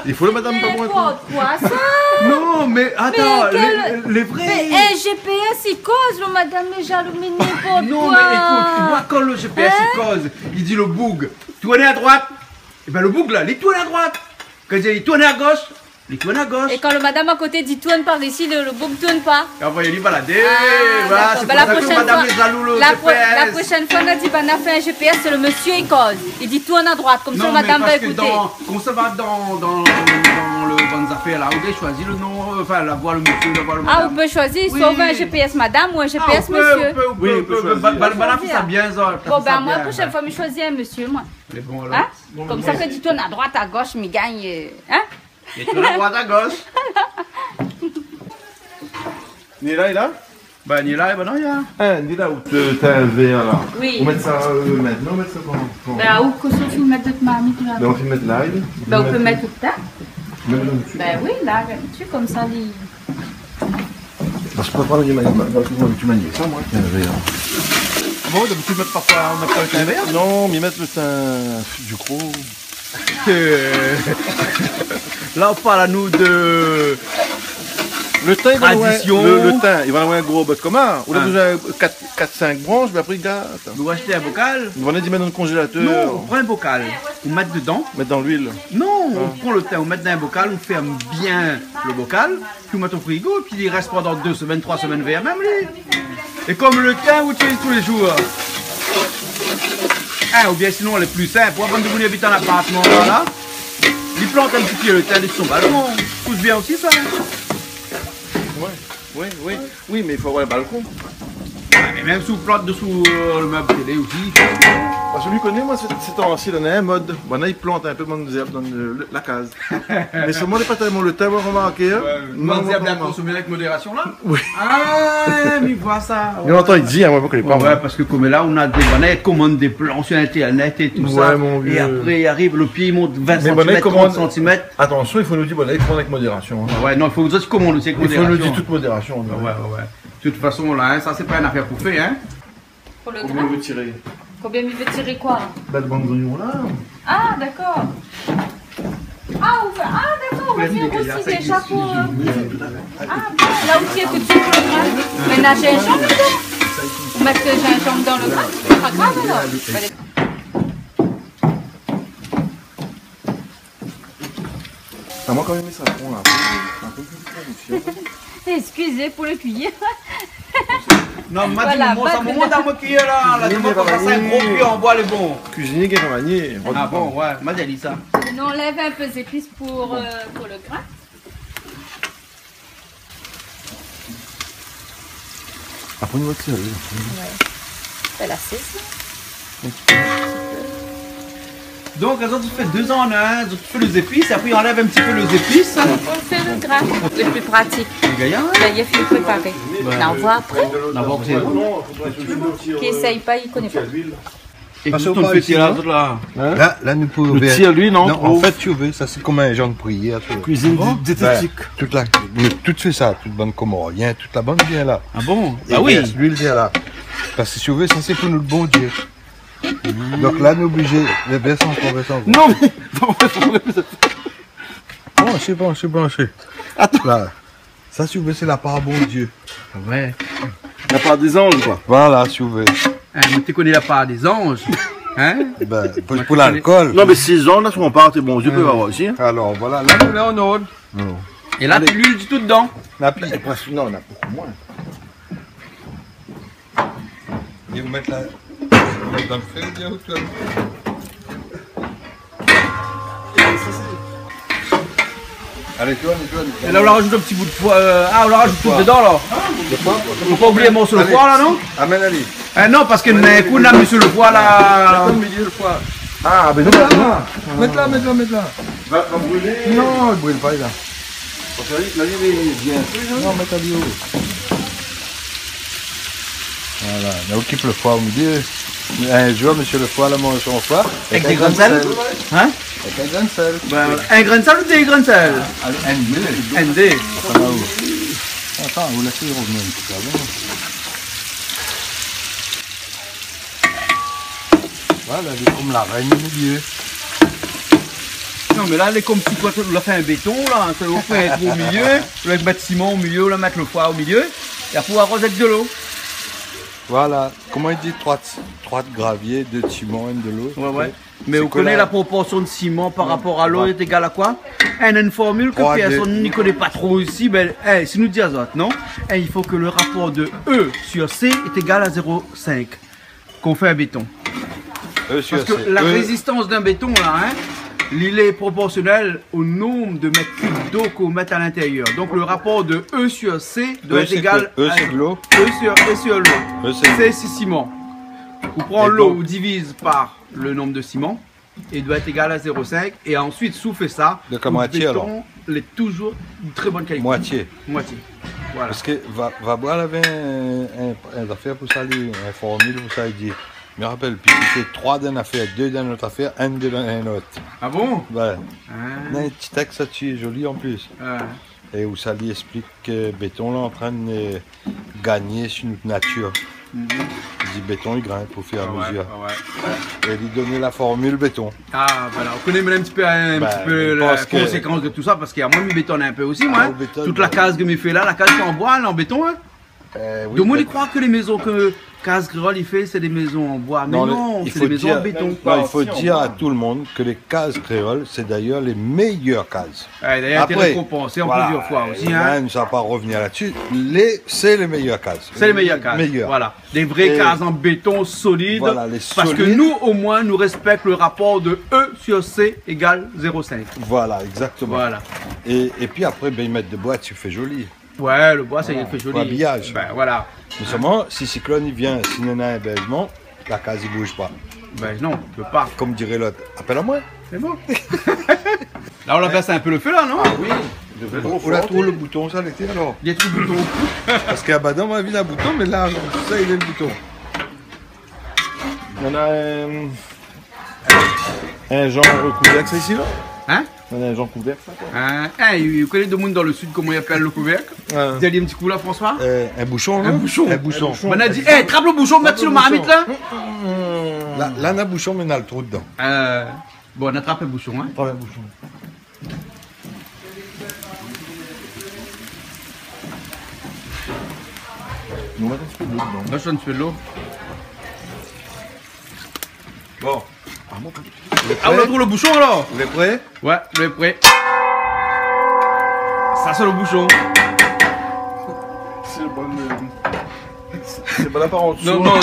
il faut le madame pas Mais moi. pourquoi ça? Non, mais attends, Mais les vrais. Mais GPS, il cause, le madame est jaloux, mais n'importe Non, quoi. mais écoute, moi quand le GPS il cause, il dit le boug, tournez à droite. Et ben le boug là, il tourne à droite. Quand il dit tournez à gauche, il tourne à gauche. Et quand le madame à côté dit tourne par ici, le bouc tourne pas. Et on va y aller balader. Ah, Voilà, d'accord. c'est Bah, pour ça que madame est jaloux le la GPS. prochaine fois, on a dit, bah, on a fait un GPS, c'est le monsieur, il cause. Il dit tourne à droite, comme ça, Non, madame mais va parce que écouter. quand ça va dans le bonnes affaires là, on a choisi le nom, enfin la voix le monsieur, la voix le Ah, madame. on peut choisir Oui. soit un GPS madame ou un GPS on monsieur. peut, Oui, on peut choisir. Balafou ça bien ça. Bon, ben, moi, la prochaine fois, je choisis un monsieur, moi. Mais bon alors. Hein? Comme ça, quand il tourne à droite, à gauche, il gagne. Hein? Et tu la droite à gauche. Il est là, il est là. Ben il est là, ben non, il y a. Ah, il est là où t'as un verre là. Oui. On met ça maintenant, on met ça quand. Ben, où que ça, tu mettre de mamie, là? Ben, on fait mettre là. Ben, on peut mettre tout le temps. Même là dessus. Ben oui, là, tu comme ça, les... Parce que je peux prendre du manier. Ça, moi, tiens, un verre. Bon, d'habitude mettre parfois on met pas le verre. Non, mais mettre le teint du gros. Là on parle à nous de Le teint, il va Tradition. avoir le teint, il va avoir un gros bot commun. On a Ah. besoin de 4-5 branches, mais après, il garde. vous achetez un bocal. On va les mettre dans le congélateur. Non, on prend un bocal, on met dedans. Mettre dans l'huile. Non, on prend le thym, on met dans un bocal, on ferme bien le bocal, puis on met au frigo, puis il reste pendant 2 semaines, 3 semaines vers même lui. Et comme le thym, vous utilisez tous les jours. Ou bien sinon, elle est plus simple. Avant de vous habiter en appartement, voilà. Il plante un petit pied le thym sur son balcon. Pousse bien aussi ça. Oui, mais il faut avoir un balcon. Mais même sous plante dessous le meuble télé aussi. Parce que lui connaît, moi, c'est temps-ci, il en a un mode. Bon, là, il plante un peu de herbe dans la case. Mais seulement, il n'est pas tellement le thym, on va remarquer. Hein. Non, Non, bien non, non. consommer avec modération là. Oui. Ah, mais voilà ça. Il entend, il dit, hein, moi, je ne connais pas. Ouais, parce que comme là, on a des bonnets, commande des plans sur internet et tout Ouais, ça. mon vieux. Et après, il arrive, le pied il monte 20 Mais Bonnet cm, commande- 30 cm. Attention, il faut nous dire, bon, là, il commande avec modération. Hein. Ouais, non, il faut que vous autres commandes aussi avec Il faut modération. nous dire toute modération. Ouais. De toute façon, là, hein, ça, c'est pas une affaire pour faire, hein. Pour le Combien grain. vous tirez Combien il veut tirer quoi? Ben, le banc d'oignon là. Ah, d'accord. Ah, d'accord, on va faire aussi des chapeaux. Ah, là aussi, il faut tirer le grain. Mais là, j'ai un gingembre dedans. Vous mettez le gingembre dans le grain, c'est pas grave alors. Ah, moi, quand même, ça prend là. Un peu plus de production. Excusez pour le cuillère. Non, m'a Voilà, dit, ça moment dans mon cuillère là. La demande pour passer un gros cuillère en bois, les bons. Cuisinier qui est remanié. Ah bon, ouais, m'a dit ça. On enlève un peu les épices pour le grain. Après, une voiture. C'est la sauce. Donc, elles ont fait 2 ans en un, elles ont fait les épices, après ils enlèvent un petit peu les épices. On fait le grain. C'est plus pratique. Les gaillard, Là, il faut le préparer. Là, on voit après. d'abord c'est bon. Qui essaye pas, il connaît pas. Et Parce tout qu'on on parle fait ici, là, non là. Là, nous pouvons. Le tir, lui, non, Non, en fait, tu veux, ça c'est comme un genre de prière. tu vois. Cuisine diététique. Toute la, tout fait ça, toute bonne comorien, toute la bonne vient là. Ah bon? Et Ah oui. l'huile vient là. Parce que si tu veux, ça c'est pour nous le bon Dieu. Donc là, nous obligés, les baissons, conversants. Non, mais. Bon, je sais pas. Attends. Là, ça si tu veux, c'est la part bon Dieu. Ouais. La part des anges, quoi. Voilà, si tu veux. Hein, mais tu connais la part des anges. Hein? Ben, pour l'alcool. Non, mais ces anges, là, sont en part, et bon Dieu peut avoir aussi. Hein. Alors voilà, là, nous là, on ône. Et là, tu l'huile du tout dedans. La pile. Non, on a beaucoup moins. Et vous mettre là. Dans le feu, bien ou toi? Allez, toi. Et là, on la rajoute un petit bout de foie. On la rajoute tout dedans, là. On va pas oublier le morceau de foie, là, non? Amène, allez. Non, parce que d'un coup, on a mis sur le foie, là. Donne milieu le foie. Ah, mais non, Mets-la. va brûler. Non, il brûle pas, là. La vie est bien. Non, mets-la du haut. Voilà, on occupe le foie au milieu. Un jour, monsieur le foie, là, mange son foie. Avec des grains de sel. Hein? Avec un grain de sel. Un grain de sel ou des grains de sel? ND. Ça va où? Attends, vous laissez revenir un petit peu avant. Voilà, elle est comme la reine au milieu. Non, mais là, elle est comme si toi, on a fait un béton, là. On fait un trou au milieu, on va mettre ciment au milieu, on va mettre le foie au milieu, et après, on arrose avec de l'eau. Voilà, comment il dit 3 de gravier, 2 de ciment, 1 de l'eau. Ouais. Mais C'est vous quoi connaissez la- la proportion de ciment par rapport à l'eau est égale à quoi? Une formule que 3, personne n'y connaît pas trop ici, ben, si nous dit azote, non? Il faut que le rapport de E sur C est égal à 0,5 qu'on fait un béton. Parce que la résistance d'un béton, là, il est proportionnel au nombre de mètres cubes d'eau qu'on met à l'intérieur. Donc le rapport de E sur C doit être égal E à c'est de l'eau. E sur l'eau. E c'est C c'est ciment. On prend Et l'eau, donc- on divise par le nombre de ciment et doit être égal à 0,5. Et ensuite, souffler ça. Donc à le moitié, béton alors. est toujours de très bonne qualité. Moitié. Moitié. Voilà. Parce que va boire avait un affaire pour ça, lui, un formule pour ça, il dit. Je me rappelle, puis c'est 3 d'une affaire, 2 d'une autre affaire, 1 d'une autre. Ah bon? Ouais. Ah, Il y a un petit texte là-dessus, joli en plus. ah. Et où ça lui explique que béton là en train de gagner sur notre nature. Mhm. Il dit béton il grimpe au fur et à Ah ouais, mesure. ah ouais. Et il lui donnait la formule béton. Ah voilà, on connaît même un petit peu, Bah, peu je la pense que- conséquence de tout ça parce qu'il y a moi je bétonne un peu aussi moi. Ah, hein. au béton, Toute la case que me fait là, la case en bois, elle est en béton. Hein. Oui, Donc moi bah, il croit que les maisons que Case Créole il fait c'est des maisons en bois. Mais non, il c'est faut des maisons dire- en béton. non, il faut dire à tout le monde que les cases créoles, c'est d'ailleurs les meilleures cases. Ouais, d'ailleurs été Après, récompensé en voilà, plusieurs fois aussi. Hein, Hein. ne va pas revenir là-dessus. C'est les meilleures cases. C'est les meilleures cases. Meilleures. Voilà, des vraies Et- cases en béton solides. Voilà, les parce que solides. nous au moins nous respectons le rapport de E sur C égale 0,5. Voilà, exactement. Voilà. Et puis après, ben, ils mettent de bois, tu fais joli. Ouais, le bois ça y est, fait joli. Pour habillage. Ben voilà. Mais seulement, si cyclone il vient, si il y en a un hébergement, la case il bouge pas. Ben non, on peut pas. Comme dirait l'autre, appelle à moi. C'est bon. Là on a baissé un peu le feu là, non? Oui. On a trouvé le bouton, ça l'était alors. Il y a tout le bouton. Parce qu'à Badan, on a vu un bouton, mais là, ça, il est le bouton. On a un genre recouvert, c'est ici là? Hein? On a un genre couvert, ça quoi? Vous connaissez des monde dans le sud, comment ils appellent le couvercle? Vous allez un petit coup là, François? Un bouchon, Un non bouchon. Un bouchon. On a dit, trappe le bouchon, mets-le sur le marmite là. Là, on a le bouchon, mais on a le trou dedans. Bon, on attrape le bouchon, hein. Pas le bouchon. Nous mettons un petit peu d'eau dedans. Là, je donne un peu de l'eau. Bon. Ah, on retrouve le bouchon alors. Vous êtes prêts? Ouais, je vais prêt. Ça, c'est le bouchon. C'est pas la part en dessous. Non, non,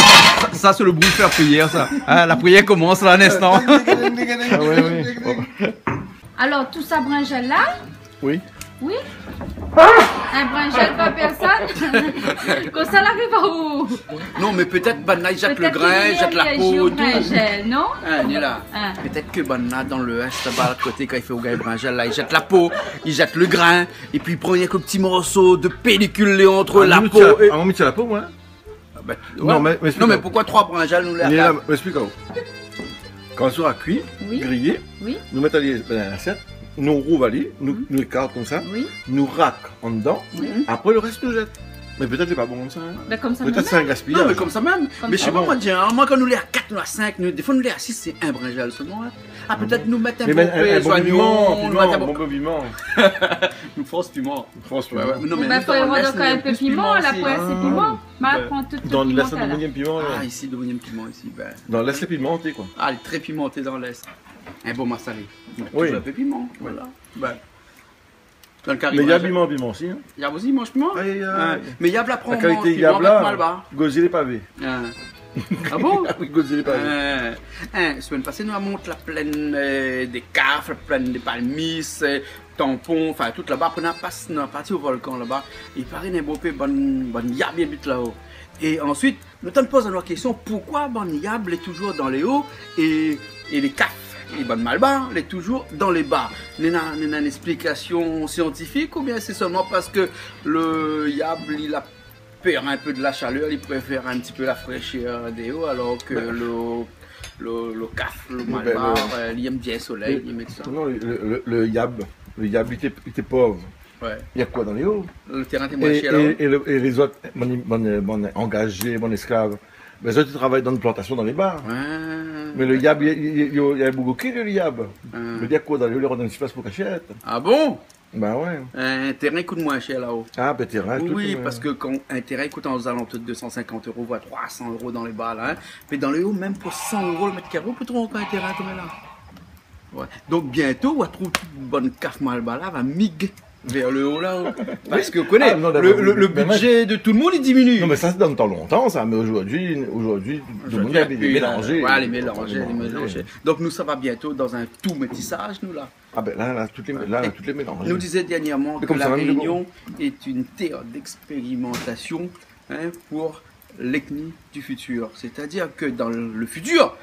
ça c'est le bruit de faire prière, ça. Hein, la prière commence là, un instant. Ah oui, oui. Alors, tout ça brinjel là? Oui. Oui? Un brinjel, pas personne? Quand ça n'arrive pas où? Non, mais peut-être Banna, il jette le Peut-être grain, qu'il il jette la y a peau, au tout. brinjel, non? Ah, il est là. Ah. Peut-être que Banna, dans le Est, là-bas, à côté, quand il fait au gars bringel, là, il jette la peau, il jette le grain, et puis il prend quelques petits morceaux de pellicule entre la peau. Et... On met la peau, moi. Ben, Non, ouais. mais Non, mais pourquoi 3 bringels nous les Mais là, regardent? explique-moi. Quand on sera cuit, Oui. grillé, Oui, nous mettons dans l'assiette, nous rouvons nous écartons comme ça, oui, nous rack en dedans, oui. après le reste nous jette. Mais peut-être c'est pas bon ça. Hein. Ben, comme ça, Peut-être c'est un Non, gaspillage. mais comme ça même. Comme Mais je ça. sais pas, Ah bon. moi, généralement, quand nous les à 4, nous à 5, des fois nous les à 6, c'est un bringel seulement. Hein. Ah, peut-être nous mettre un Mais bon un bon piment, nous mettre un bon bon piment. Nous force piment. Franchement. Ouais, ouais. Mais non, mais Ben, nous, faut y on avoir laisse donc un le peu plus piment, la aussi. poêle, c'est piment. Mais Ouais. prends tout Dans le l'Est, piment le là. deuxième piment. là. Ah, ici, le deuxième piment, ici. Ben. Dans l'Est, les pimentés quoi. Ah, il est très pimenté dans l'Est. Un bon massalé. Oui. Un peu piment. Voilà. Ben. Dans le carré. Mais il y a piment aussi. Hein. Yab aussi, il mange piment. Aïe, aïe. Ah, mais Yab la prend. La qualité piment Yab avec mal là, bas. gosier les pavés. Ah. Ah bon? Oui, gosier les pavés. Semaine passée, nous avons monté la plaine des caves, la plaine des palmis, tampons, enfin tout là-bas. Après, on a parti au volcan là-bas. Il paraît qu'il y a un beau peu bon yab habite là-haut. Et ensuite, nous te posons la question pourquoi bon yab est toujours dans les hauts et les caves, les bonnes malbas, est toujours dans les bas? Il y a une explication scientifique ou bien c'est seulement parce que le yab il a peur un peu de la chaleur, il préfère un petit peu la fraîcheur des hauts, alors que le caf, le malbar, il aime bien le soleil, il aime ça. Non, le yab il était pauvre. Ouais. Il y a quoi dans les hauts? Le terrain était moins cher là-haut. Et les autres, bon engagés, bon esclaves, les autres ils travaillent dans une plantation dans les bars. Ouais. Mais le yab, il y a beaucoup qui le yab. Le yab quoi dans les hauts, il redonne une place pour cachette. Ah bon? Ben ouais. Un terrain coûte moins cher là-haut. Ah, ben terrain. Oui, parce que quand un terrain coûte aux alentours de 250 €, voire 300 € dans les bars là, hein. Mais dans les hauts, même pour 100 € le mètre carré, on peut trouver encore un terrain comme là. Ouais. Donc bientôt, on va trouver une bonne caf malba là, va migrer vers le haut là-haut. Parce que, vous connaissez, Ah, non, le mais budget de tout le monde, il diminue. Non, mais ça, c'est dans le temps longtemps, ça. Mais aujourd'hui, tout le monde a mélangé. Ouais, les mélanger. Donc nous, ça va bientôt dans un tout métissage, nous là. Ah ben là, toutes les mélanges. Nous disait dernièrement Mais que comme la ça, même Réunion est une terre d'expérimentation pour l'ethnie du futur. C'est-à-dire que dans le futur,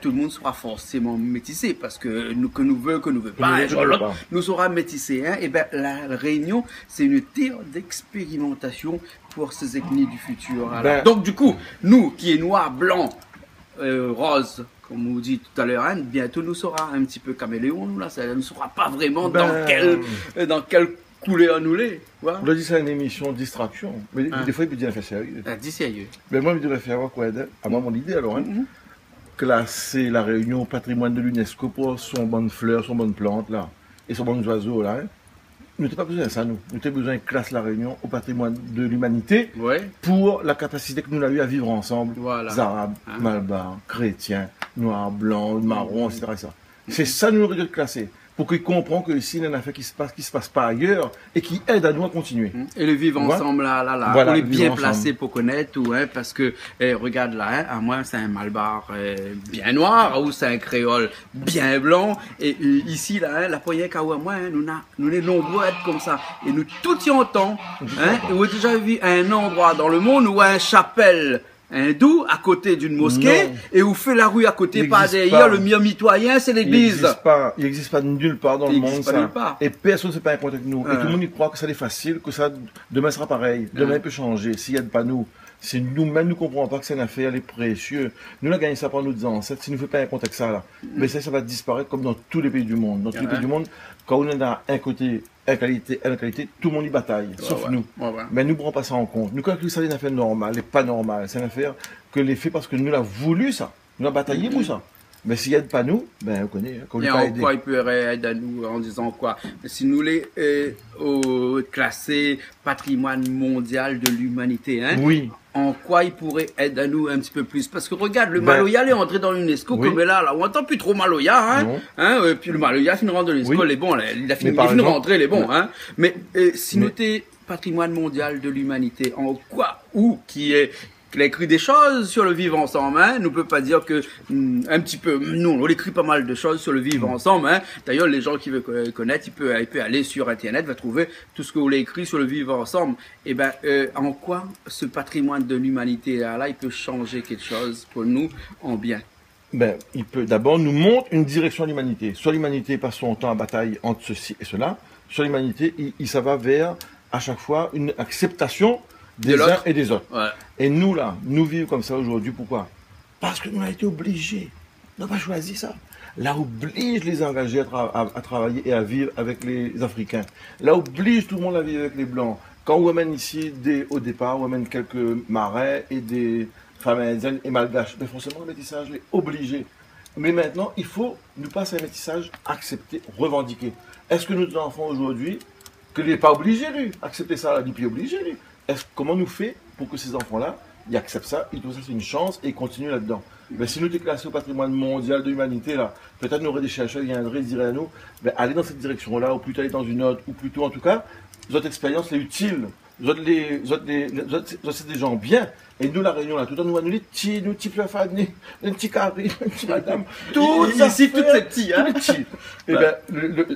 tout le monde sera forcément métissé parce que nous veut pas, un jour ou l'autre, nous sera métissé. Et ben la Réunion, c'est une terre d'expérimentation pour ces ethnies du futur. Alors, donc du coup, nous qui est noir, blanc, rose, comme on dit tout à l'heure, bientôt nous sera un petit peu caméléon, nous là, ça ne saura pas vraiment dans quelle couleur nous l'est. On l'a dit, c'est une émission de distraction. Mais des fois, il peut dire faire sérieux. Dis sérieux. Mais moi, je devrais faire quoi avant mon idée alors. Classer la Réunion au patrimoine de l'UNESCO pour son bonne fleur, son bonne plante là, et son bon oiseau là. Nous n'avons pas besoin de ça, nous. Nous avons besoin de classer la Réunion au patrimoine de l'humanité pour la capacité que nous avons eu à vivre ensemble. Voilà. Arabes, malbars, chrétiens, noirs, blancs, marrons, etc. C'est ça nous devons classer. Pour qu'ils comprennent que ici, il y a une affaire qui se passe pas ailleurs et qui aide à nous à continuer. Et le vivre ensemble, là. Voilà, on est bien placé pour connaître tout, parce que, regarde là, à moi, c'est un malbar bien noir, ou c'est un créole bien blanc, et ici, là, la poignée qu'à moi, nous sommes nombreux à être comme ça. Et nous, tout y entend, et vous avez déjà vu un endroit dans le monde où un chapelle hindou à côté d'une mosquée et où fait la rue à côté, pas derrière, le mur mitoyen, c'est l'église. Il n'existe pas nulle part dans le monde ça. Et personne ne se fait un compte avec nous. Et tout le monde y croit que ça est facile, que ça demain sera pareil. Demain il peut changer. S'il n'y a pas nous, si nous-mêmes ne comprenons pas que c'est une affaire, elle est précieuse. Nous, on a gagné ça par nos ancêtres. Si nous ne faisons pas un compte avec ça, là, mais ça va disparaître comme dans tous les pays du monde. Dans tous les pays du monde, quand on est dans un côté, qualité, tout le monde y bataille, sauf nous. Mais nous ne prenons pas ça en compte. Nous, quand ça, c'est une affaire normale et pas normale. C'est une affaire que les fait parce que nous l'avons voulu, ça. Nous avons bataillé pour ça. Mais s'il n'aide pas nous, ben on connaît. Et en quoi il peut aider à nous en disant quoi? Si nous les classer patrimoine mondial de l'humanité, hein? Oui. En quoi il pourrait aider à nous un petit peu plus? Parce que regarde, le Maloya est entré dans l'UNESCO, comme là, on entend plus trop Maloya, hein? Puis le Maloya finit dans l'UNESco, les bons, il a fini de rentrer, les bons, hein? Mais si nous t'es patrimoine mondial de l'humanité, en quoi, ou qui est qu'il a écrit des choses sur le vivre ensemble, hein. Nous peut pas dire que un petit peu, nous on écrit pas mal de choses sur le vivre ensemble, hein. D'ailleurs les gens qui veulent connaître, il peut aller sur internet, va trouver tout ce que vous l'avez écrit sur le vivre ensemble. Et ben en quoi ce patrimoine de l'humanité là, il peut changer quelque chose pour nous en bien? Ben, il peut d'abord nous montre une direction à l'humanité. Soit l'humanité passe son temps à bataille entre ceci et cela, soit l'humanité, ça va vers à chaque fois une acceptation des uns et des autres. Ouais. Et nous, là, nous vivons comme ça aujourd'hui, pourquoi? Parce que nous avons été obligés. On n'a pas choisi ça. Là, oblige les engagés à travailler et à vivre avec les Africains. Là, oblige tout le monde à vivre avec les Blancs. Quand on amène ici, au départ, on amène quelques marais et des femmes indiennes et malgaches. Mais forcément, le métissage est obligé. Mais maintenant, il faut nous passer un métissage accepté, revendiqué. Est-ce que nos enfants aujourd'hui, que n'est pas obligé, lui, accepter ça, là, ni plus obligé, lui. Comment nous fait pour que ces enfants-là, ils acceptent ça, ils trouvent ça c'est une chance et ils continuent là-dedans. Mais si nous étions classés au patrimoine mondial de l'humanité, là, peut-être nous aurait des chercheurs qui viendraient et diraient à nous, ben, allez dans cette direction-là, ou plutôt aller dans une autre, ou plutôt en tout cas, votre expérience est utile. Vous êtes des gens bien. Et nous, la Réunion, là, tout le temps, nous petits plafadnés, un petit carré, un petit madame, tout ici, toutes ces petits, hein. Et bien,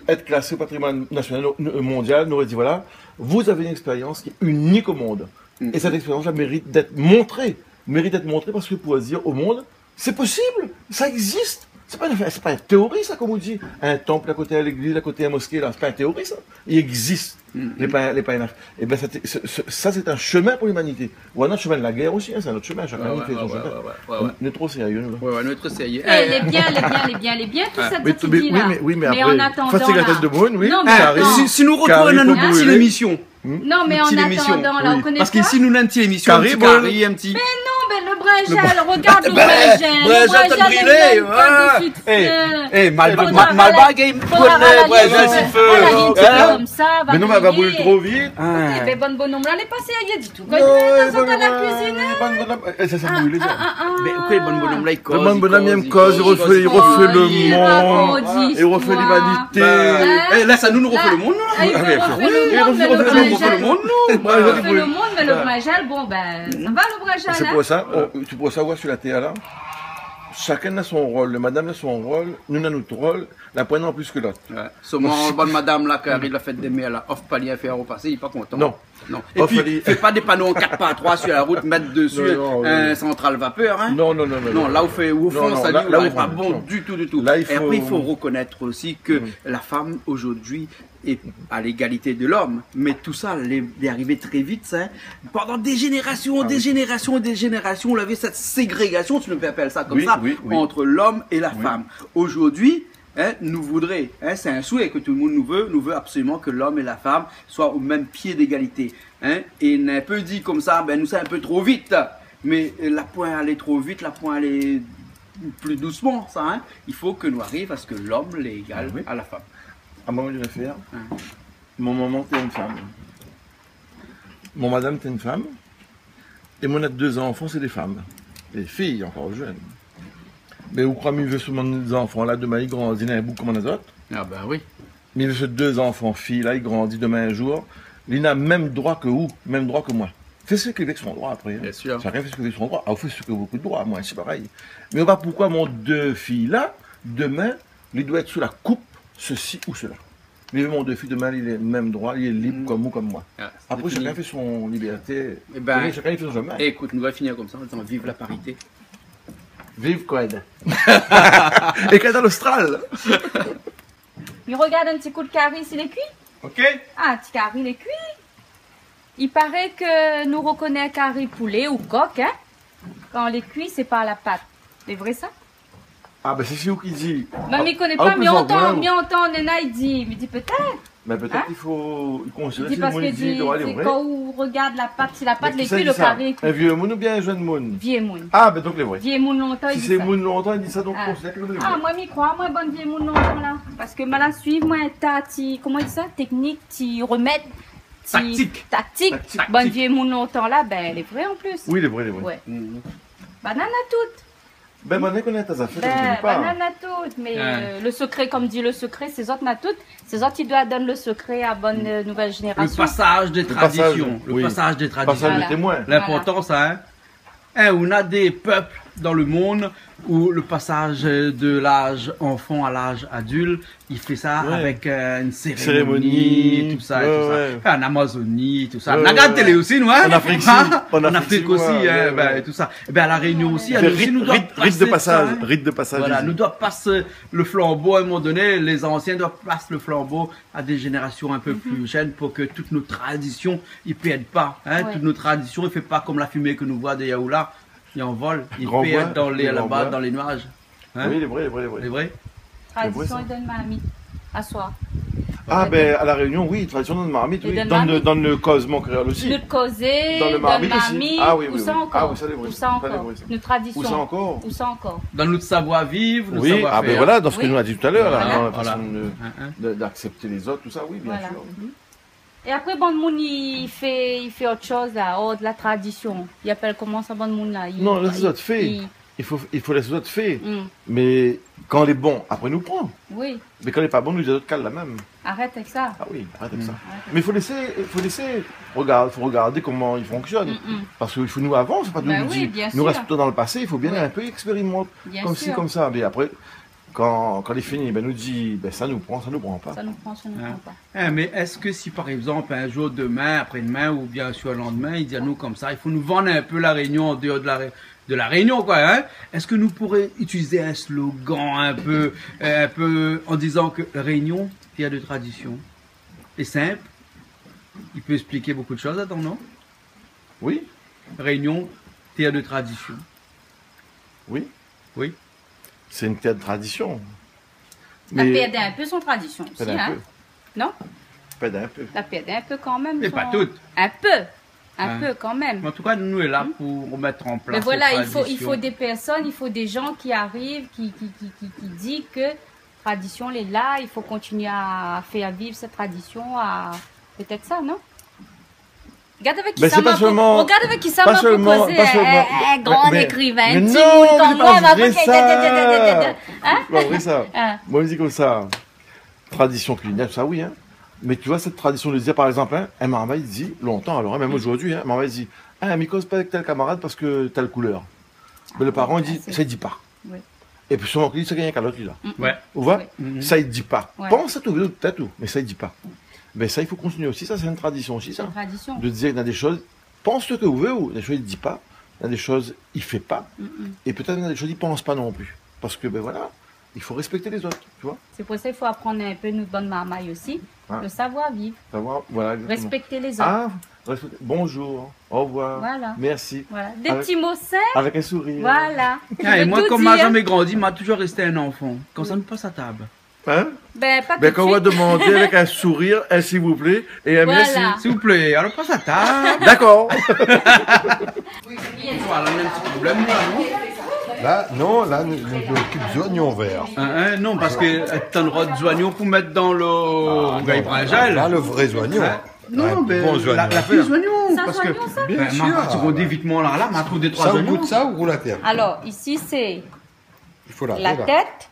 être classé au patrimoine national, mondial, nous aurait dit, voilà, vous avez une expérience qui est unique au monde. Et cette expérience-là mérite d'être montrée. Mérite d'être montrée parce que pour dire au monde, c'est possible, ça existe. C'est pas une théorie, ça, comme on dit. Un temple à côté de l'église, à côté de la mosquée, là, c'est pas une théorie, ça. Il existe. Les païens. Et ben, ça, c'est un chemin pour l'humanité. Ou un autre chemin de la guerre aussi, hein, c'est un autre chemin. Chacun fait son chemin. On est trop sérieux, nous. Ouais, on est trop sérieux. Les biens, tout ça, tout dit là. Oui, mais après, en attendant, fatiguer la tête de monde, oui. Non, mais si nous retournons à notre petite émission. Non, mais en attendant, là, on connaît pas. Parce qu'ici, nous, on a une petite émission, un petit carré, un petit... Mais non, mais le bringel, regarde le bringel. Malbag, le bringel, c'est feu. Comme ça, mais non, mais elle va brûler trop vite. Mais bonne bonhomme, là, elle est passée à du tout. Quand tu es dans la cuisine. Ça s'est brûlé, ça. Mais pourquoi le bon bonhomme, là, il cause? Le bon bonhomme, il cause, il refait le monde. Il refait l'humanité. Là, ça nous refait le monde, nous. Il refait le monde, nous. Il refait le monde, mais le bringel, bon, ben, ça va le bringel. C'est pour ça, tu pourrais savoir sur la terre, là. Chacun a son rôle, le madame a son rôle, nous avons notre rôle, la pointe en plus que l'autre. Ouais. Seulement, bonne madame là, qui arrive la fête des mères là, offre palier à faire repasser, il n'est pas content. Non. Et puis, fais pas des panneaux en 4x3 sur la route, mettre dessus un central vapeur, hein. Non. Là où au fond, ça dit, là, pas bon du tout. Là, et après, il faut reconnaître aussi que la femme, aujourd'hui, est à l'égalité de l'homme. Mais tout ça, est arrivé très vite, ça. Pendant des générations, on avait cette ségrégation, tu nous appelles ça comme ça, entre l'homme et la femme. Aujourd'hui, nous voudrions, c'est un souhait que tout le monde nous veut absolument que l'homme et la femme soient au même pied d'égalité. Et on a un peu dit comme ça, nous c'est un peu trop vite. Mais la point aller trop vite, la point aller plus doucement, ça. Il faut que nous arrivions à ce que l'homme l'est égal à la femme. À un moment d'une affaire, mon maman était une femme. Mon madame était une femme. Et mon a 2 enfants, c'est des femmes. Des filles encore jeunes. Mais vous croyez que je veux sur mes enfants là, demain ils grandissent dans un bout comme les autres? Ah ben oui. Mais je veux 2 enfants filles là, ils grandissent demain un jour. Ils n'ont même droit que vous, même droit que moi. Fais ce que avec son droit après. Bien sûr. Chacun fait ce que avec son droit. Ah, vous faites ce que beaucoup de droits, moi, c'est pareil. Mais on va pourquoi mon 2 filles là, demain, il doit être sous la coupe, ceci ou cela. Mais mon 2 filles demain, il est le même droit, il est libre comme vous, comme moi. Après, chacun fait son liberté. Chacun fait son chemin. Écoute, nous allons finir comme ça, en disant vive la parité. Vive Coed. Et qu'elle est dans l'Austral. Il regarde un petit coup de carré, il est cuit. Ok. Ah, un petit carré, il est cuit. Il paraît que nous reconnaît carré poulet ou coq, hein. Quand on les cuit, c'est par la pâte. C'est vrai ça? Ah ben c'est vous qui dit. Mais il connaît pas, mais on entend Nena, il dit peut-être. Mais peut-être Hein? qu'il faut considérer Il dit si le parce monde que dit de aller vrai. quand on regarde la pâte, si la pâte Mais qui ça l'écuit, dit le ça carré. Un vieux moun ou bien un jeune moun? Vieux moun. Ah, ben donc les vrais. Vieux moun longtemps, Si il dit c'est ça. moun longtemps, il dit ça, donc Ah. considère que le Ah, vrai. moi, m'y crois, moi, bonne vieille moun longtemps là. Parce que, la suivre, moi, comment on dit ça? Technique, ti remède. Tactique. Tactique. Tactique. Bonne vieille moun longtemps là, ben, elle est vraie en plus. Oui, les vrais, les vrais. Ouais. Mhm. Banane à toutes. Ben, maintenant qu'on est à affaires, Ben, on ne pas. banane à toutes. Mais Ouais. le secret, comme dit le secret, c'est autres à toutes. C'est autres qui doivent donner le secret à bonne nouvelle Le génération. passage des passage, traditions. Le oui. passage des traditions. Passage Voilà. de témoin. L'important, ça, on a des peuples dans le monde où le passage de l'âge enfant à l'âge adulte, il fait ça Ouais. avec une cérémonie, Cérémonie, tout ça, et ouais, tout ça. ouais. En Amazonie, tout ça. Ouais, On a regardé ouais. télé aussi, nous, hein? En Afrique aussi. Hein? En En Afrique Afrique aussi, aussi, ouais, hein, ouais, ben, ouais. tout ça. Et ben, à la Réunion aussi, C'est nous aussi, nous doit rite de passer passage. ça, hein. Rite de passage. Voilà, ici. nous doivent passer le flambeau à un moment donné, les anciens doivent passer le flambeau à des générations un peu plus jeunes pour que toutes nos traditions, ils perdent pas, hein, Ouais. toutes nos traditions, ils ne fait pas comme la fumée que nous voit des yaoulas, ils en volent, ils Grand perdent bois, dans les, les grands là-bas, bois. dans les nuages. Hein? Oui, les vrais, les vrais, les C'est vrais. vrai? Tradition, ça. il donne mamie. À soi. Ah, ben, à la Réunion, oui, tradition dans le marmite, Et oui. dans le Dans le, marmite. dans le cosmo créole aussi. Notre causé, Dans le marmite aussi. mamie, Ah oui, où oui, ça oui. encore? Ah oui, ça, les vrais. Où ça Ça, les encore? vrais, ça. Nos traditions. Où ça encore? Où ça encore? Dans notre savoir-vivre, notre Oui, savoir-faire. ah ben voilà, dans ce que Oui. nous a dit tout à l'heure, là, Voilà. dans la Voilà. façon Hein, hein. d'accepter les autres, tout ça, oui, bien Voilà. sûr. Et après, bon monde, il fait autre chose là, hors de la tradition. Il appelle comment ça, bon monde là? Non, les autres faits. Il faut laisser les autres faire. Mais quand on est bon, après nous prend. Oui, Mais quand on n'est pas bon, nous les autres calent la même. arrête avec ça. Ah oui, arrête avec ça. Arrête. Mais il faut laisser regarder comment il fonctionne. Parce qu'il faut nous avancer, pas Ben nous oui, dire. bien Nous sûr. restons dans le passé, il faut bien Oui. un peu expérimenter. Bien Comme sûr. ci, comme ça. Mais après, quand il est fini, ben nous dit, ben ça nous prend pas. Ça nous prend, ça nous Hein. prend pas. Hein, mais est-ce que si par exemple un jour, demain, après-demain ou bien sur le lendemain, il dit à nous comme ça, il faut nous vendre un peu la Réunion en dehors de la Réunion, quoi, hein? Est-ce que nous pourrions utiliser un slogan un peu en disant que la Réunion, il y a de tradition. C'est simple. Il peut expliquer beaucoup de choses, attends, non? Oui, Réunion, terre de tradition. oui. Oui. C'est une terre de tradition. La perdait un peu son tradition aussi, Pède un hein? peu. Non? Pède un peu. La perdait un peu quand même. Mais son- pas toutes. Un peu. Un Hein. peu quand même. Mais en tout cas, nous, on est là pour mettre en place. Mais voilà, ces il faut traditions. des personnes, il faut des gens qui arrivent, qui disent que tradition elle est là, il faut continuer à faire vivre cette tradition, à peut-être ça, non? Regarde avec qui Mais ça c'est m'a pas seulement- regarde avec qui ça pas m'a seulement- proposé pas seulement- un grand mais- écrivain, mais un petit non, monde c'est comme pas moi, ma vrai, bouche, ça. hein? C'est pas vrai ça. Hein? Moi, je dis comme ça. Tradition culinaire, ça oui, hein. Mais tu vois, cette tradition de dire, par exemple, hein, un maman, il dit, longtemps alors, hein, même aujourd'hui, hein, maman, il dit, ah, mais cause pas avec tel camarade parce que telle couleur. Mais le parent, il dit, c'est- ça, il dit pas. Oui. Et puis souvent, il dit, c'est rien qu'à l'autre, là. Ouais. Vous voyez Oui. Ça, il dit pas. Ouais. Pense à tout, peut-être tout, mais ça, il dit pas. Mais ça, il faut continuer aussi. Ça, c'est une tradition aussi, ça. C'est une tradition. De dire, il y a des choses, pense ce que vous voulez, ou des choses, il dit pas. Il y a des choses, il fait pas. Et peut-être, il y a des choses, il pense pas non plus. Parce que, ben voilà, il faut respecter les autres, tu vois. C'est pour ça qu'il faut apprendre un peu notre bonne marmaille aussi, Hein. le savoir-vivre, Savoir, voilà, exactement. respecter les autres. Ah, respecter. Bonjour, au revoir, Voilà. merci. Voilà. Des Avec- petits mots simples, Avec un sourire. voilà. Ah, et Je moi, peux comme tout m'a dire. jamais grandi, m'a toujours resté un enfant. Quand ça nous passe à table. Hein? Ben, pas Ben, tout quand de on va suite. demander avec un sourire, un s'il vous plaît, et un Voilà. merci. S'il vous plaît, alors passe à table. D'accord. Voilà, on a un petit problème là, non? Là, non, là, nous occupe des oignons verts. Non, parce que t'as le droit de oignon pour mettre dans l'eau. Ah, Ben, il prend un gel. Là, le vrai oignon. Hein? Non, Ouais, ben, bons oignons. la fille oignon. Ça, Parce que, oignon, ça Bien ben, sûr. ma tu vois des vitements là, m'a trouvé des trois Ça, au oignons. bout de ça, ou roule la terre. Alors, ici, c'est Il faut la la tête.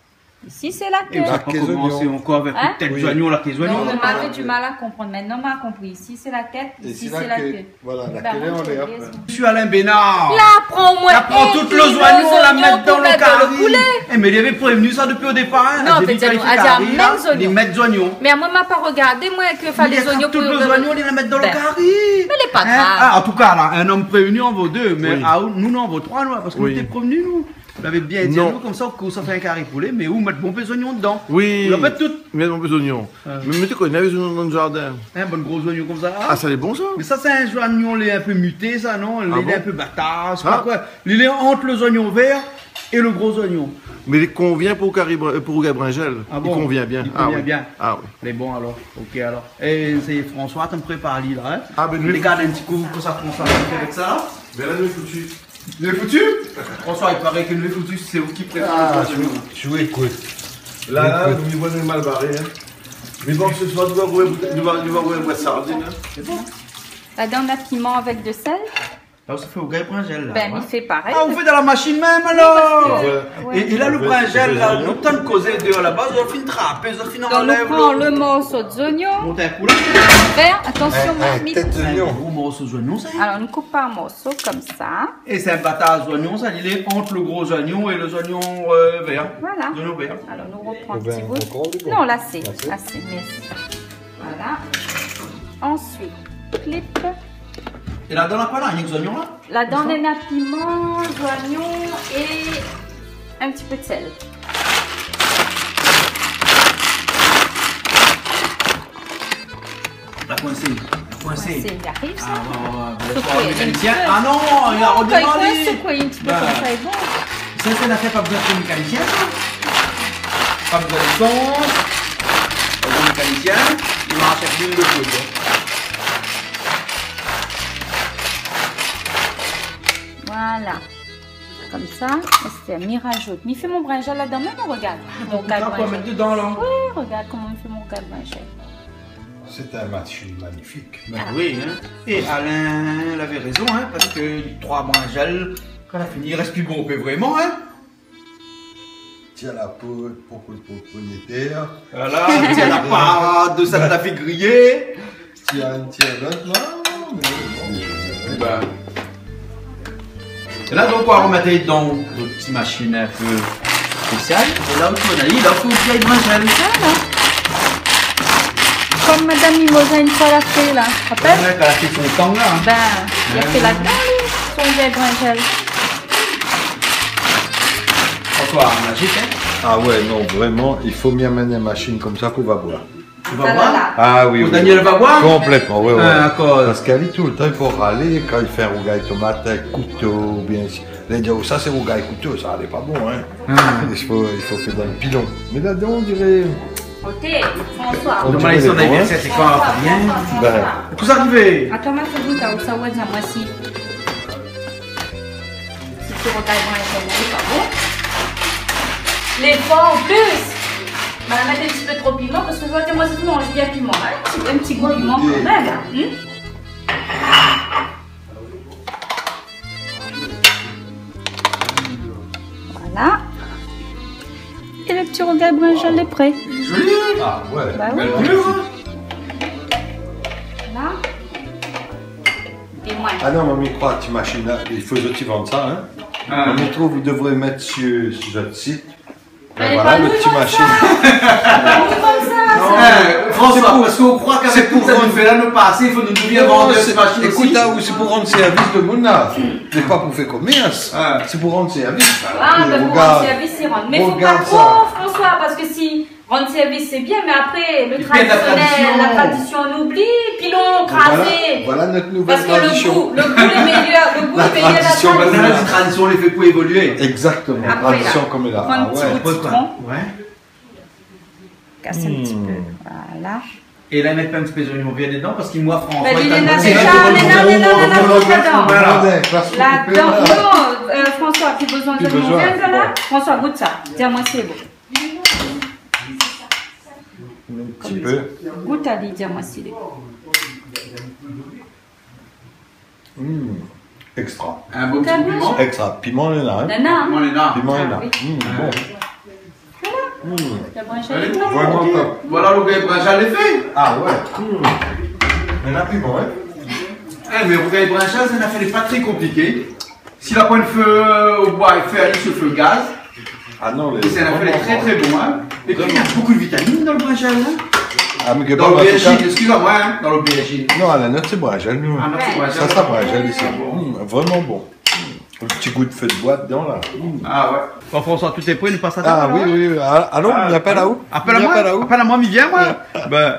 Ici, c'est la Et vous queue. avez pas les commencé oignons. encore avec Hein? une tête Oui. d'oignon, là, tes Non, oignons. on avait du mal à comprendre. Maintenant, on a compris. Ici, c'est la tête. Ici, c'est la queue. Voilà, la Ben, queue est en l'air. Je suis Alain Bénard. Là, prends-moi. La prend toutes les oignons, la mettre dans le carré. Eh, mais il avait prévenu ça depuis au départ. Hein. Non, J'ai dit peut-être qu'il on fallait a dit carré, même là, oignons. les mettre des oignons. Mais moi, m'a pas regardé, moi, que fallait Mais les oignons toutes pour les oignons, il les mettre dans le Ben, carré. Mais les pas Hein? grave. Ah, en tout cas, là, un homme prévenu en vaut deux, mais Oui. nous, en vaut trois, nous, parce qu'on Oui. était prévenus, nous. Vous l'avez bien dit, Non. nous, comme ça, ça fait un carré poulet, mais où mettre bon peu d'oignons dedans. Oui. Vous la faites toutes. Mais mon peu d'oignons. Mais tu connais les oignons dans le jardin. Un bon gros oignon comme ça. Ah, ça c'est bon ça? Mais ça, c'est un oignon, il est un peu muté, ça, non? Il est bon un peu bâtard, je sais Ah. pas quoi. Il est entre les oignons verts et le gros oignon. Mais il convient pour Rougail Bringel. Ah bon? Il convient bien. Il convient oui. bien. Ah oui. Mais bon alors, ok alors. Et c'est François, tu me prépares là, hein? Ah ben nous, Regarde un petit coup pour ça François fait avec ça. ben là nous est foutu. Nous est foutu? François, il paraît que nous est foutu, c'est vous qui préparez Ah, le oignon. tu écoutes. Là, nous y voyons mal barré. Hein. Mais bon, ce soir, nous allons voir une boîte de sardines. C'est bon? Là-dedans, on a piment avec de sel. Là, ça fait au Rougail Bringel là. Ben, ouais. il fait pareil. Ah, on fait dans la machine même alors! Ouais. Et là, le Ouais, bringel, là, c'est le temps de causer dehors là-bas, ils ont fait une trappe, ils ont fait une Donc, on enlève. prend le morceau d'oignon. Montez un coup là. Vert, attention, Mamie. Tête C'est un d'oignon. gros morceau d'oignon, ça. Alors, on coupe par morceau comme ça. Et c'est un battage d'oignon, ça, il est entre le gros oignon et les oignons verts. Voilà. L'oignon vert. Alors, nous reprend un Au vin petit bout. encore, ou pas? Non, là, c'est. Là, c'est. Là, c'est. Merci. Voilà. Ensuite, clip. Et là, dans la quoi là, il y a des oignons là? Là-dedans, on a piment, oignon et un petit peu de sel. La coincée. La coincée. C'est, il arrive ça. Ah, ouais, Secouer ouais, un petit mécanicien. peu. Ah non, il a Quand il coince, redemandé. secouer un petit peu Bah. comme ça est bon. Ça, c'est l'affaire pas besoin de mécanicien, ça. Pas besoin de licence. Pas besoin de mécanicien. Il en achète l'huile de poudre. Voilà. Comme ça. C'est un mirage jaune. Mais il fait mon brinjal là-dedans. Même, regarde. Mon On rougail va brinjal. mettre dedans là. Oui, regarde comment il fait mon rougail brinjal. C'est un match magnifique. Ben oui, hein. Et Alain il avait raison, hein, parce que 3 brinjals, quand on a fini, il reste plus bon que vraiment, hein. Tiens la peau, beaucoup de propriétaires. Voilà, tiens la parade, ça t'a fait griller. Tiens l'autre là. Mais bon, Ben. Et là, donc, on va remettre dans notre petite machine un peu spéciale. Et là, où on a dit, là, il faut qu'il y ait brinjal. Voilà. Comme Madame Mimosa une fois l'a fait là. Tu te rappelles? Ouais, quand elle a fait son temps là. Hein. Ben, il a fait là-dedans, lui, son rougail brinjal. François, magique, hein. Ah ouais, non, vraiment, il faut bien mener une machine comme ça qu'on va boire. Tu vas voir. Ah oui, Ou oui. Daniel va boire. Complètement, ouais, ouais. Ah, d'accord. Parce qu'elle dit tout le temps, il faut râler quand il fait un rougail tomate avec couteau, ou bien si. Elle dit, oh, ça c'est rougail couteau, ça n'est pas bon, hein. Il faut faire dans le pilon. Mais là-dedans, on dirait. Ok, François. On Demain, dirait ils sont les bons, anniversaire, c'est quand François, rien. François, Ben. François. Tout ça arrivé. Attends, moi, c'est goût à ça, ouais, moi, si. Si tu regardes brinjal, c'est pas bon. Les fois en plus. Bah, mettre un petit peu trop piment parce que je vois que moi, c'est tout, mange bien piment. Hein? Un petit goût de piment quand même. Hein? Voilà. Et le petit rougail brinjal est prêt. Joli. Ah ouais. Bah oui. Belle couleur, hein. Là. Et moi. Ah non, mais crois, tu machines là, il faut que tu vendre ça, hein. Ah. On me trouve, vous devrez mettre sur notre site. Mais Voilà, pas le nous petit comme machine. Pas nous comme ça. François, parce qu'on croit qu'avec tout ça nous fait là le passé, il faut nous bien vendre cette machine Écoute, aussi. là, où c'est pour rendre service de Mouna. C'est pas pour faire commerce. Ah. C'est pour rendre service. Ah, ben pour Regarde. rendre service, c'est rendre. Mais faut pas Regarde trop, ça. François, parce que si rendre service, c'est bien, mais après, le Et puis, la traditionnel, la tradition. tradition, on oublie, pilon, crasé. Voilà notre nouvelle Parce que le tradition. goût est meilleur, le goût La est meilleur de la tradition, Maintenant, tradition. les traditions, on les fait pour évoluer. Exactement. Après, Tradition là, comme elle a. prends un Ah petit ouais. bout de citron, Ouais. casse un petit peu, voilà. Et là, mettre pas un petit peu d'oignon vert dedans parce qu'il moi, François. Ben, il il t'a est là, demandé déjà, de on est remonter là, on est là, on est là, au on est là, fond, on est voilà. Attendez, place Là-dedans, coupée, là. non, François, tu as besoin Plus de mon besoin. vin de là? François, goûte ça. Dis-moi si c'est bon. Un petit peu. Goûte à lui, dis-moi si c'est bon. Extra. Un bon petit piment. Extra. Piment, il y en a, hein. Nana, hein? On est là. Piment, il y en a. Ah, oui. Bon. La branche, Elle est elle est trop Vraiment tranquille. top. Voilà le gars brinjal est fait. Ah ouais. Il y en a piment, hein. Eh, mais le gars brinjal, ça n'a fait pas très compliqué. S'il a pas le feu au bois, il fait aller sur le feu gaz. Ah non, les. Et ça n'a fait très très bon. Hein. Et puis il y a beaucoup de vitamines dans le brinjal. Hein. Ah, mais que Dans bon, en tout l'aubergine, cas. excuse-moi, hein, dans l'aubergine. Non, à la note, c'est brinjal, nous. Ah, non, c'est brinjal. Ça brinjal ici. Vraiment bon. Un petit goût de feu de boîte dedans, là. Ah ouais. Bon, François, tout est prêt, nous passe à Ah table, oui, alors, oui, oui. Ah, allons, Ah, il appelle à où? Appelle à Il moi. appelle à où? Appelle à moi, mais viens, moi. Ben.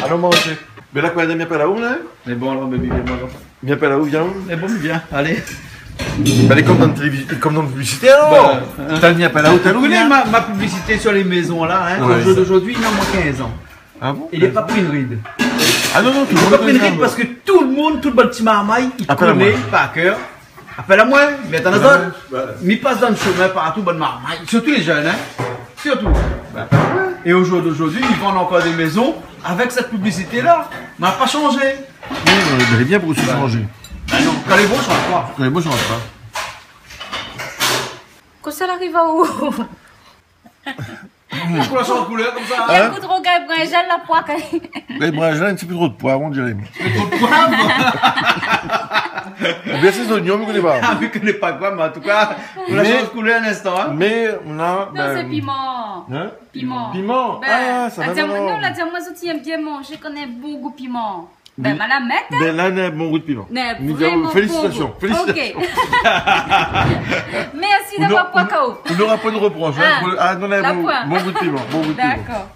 Allons manger. Mais là, quand il n'y a pas là où, là? Mais bon, alors, mais viens, moi. Il n'y a pas là où, viens où? Mais bon, mais viens, allez. Ben, comme dans la télévision, comme dans la publicité, alors. T'as le pas là où t'as Vous connaissez ma publicité sur les maisons là, hein, Ouais, au jeu d'aujourd'hui, il a moins 15 ans. Ah bon? Il n'est pas pris une ride. Ah non, non, tout Il le n'est monde pas pris une connaît ride ça, parce que tout le monde, tout le bon petit marmaille, il Appelle à connaît moi. par cœur. Appelle à moi, mais t'en as Appelle à d'autres. Mais il passe dans le chemin partout, bonne marmaille. Surtout les jeunes, hein. Surtout. Et au jour d'aujourd'hui, ils vendent encore des maisons avec cette publicité-là. Mais elle n'a pas changé. Oui, on aimerait bien pour se changer. Ben non, quand les beaux changent pas. Mais moi, je rentre pas. Quand ça arrive à où? Pourquoi la change de couleur comme ça? Il y a beaucoup trop de brinjal la poire. Les brinjals, un petit peu trop de poivre, on dirait. Trop de poivre. Ou bien ces oignons, mais on connaît pas. Ah, mais je connais pas quoi, mais en tout cas, on la Mais- change de couleur un instant, hein. Mais on a. Non, c'est piment. Hein? Piment. Piment. Ben, Ah, ça la va diamant- non. non, la diamant, aussi aime bien manger, connaît bon goût piment. Ben, Oui. ma la mettre, hein. Ben là, on a un bon goût de piment. Mais Nous vraiment avons- Félicitations. bon goût. Félicitations. Ok. Merci d'avoir point KO. On n'aura pas de reproche. Ah, Hein, pour- non, on a la un bon, poire. bon goût de piment. Bon goût de piment. D'accord.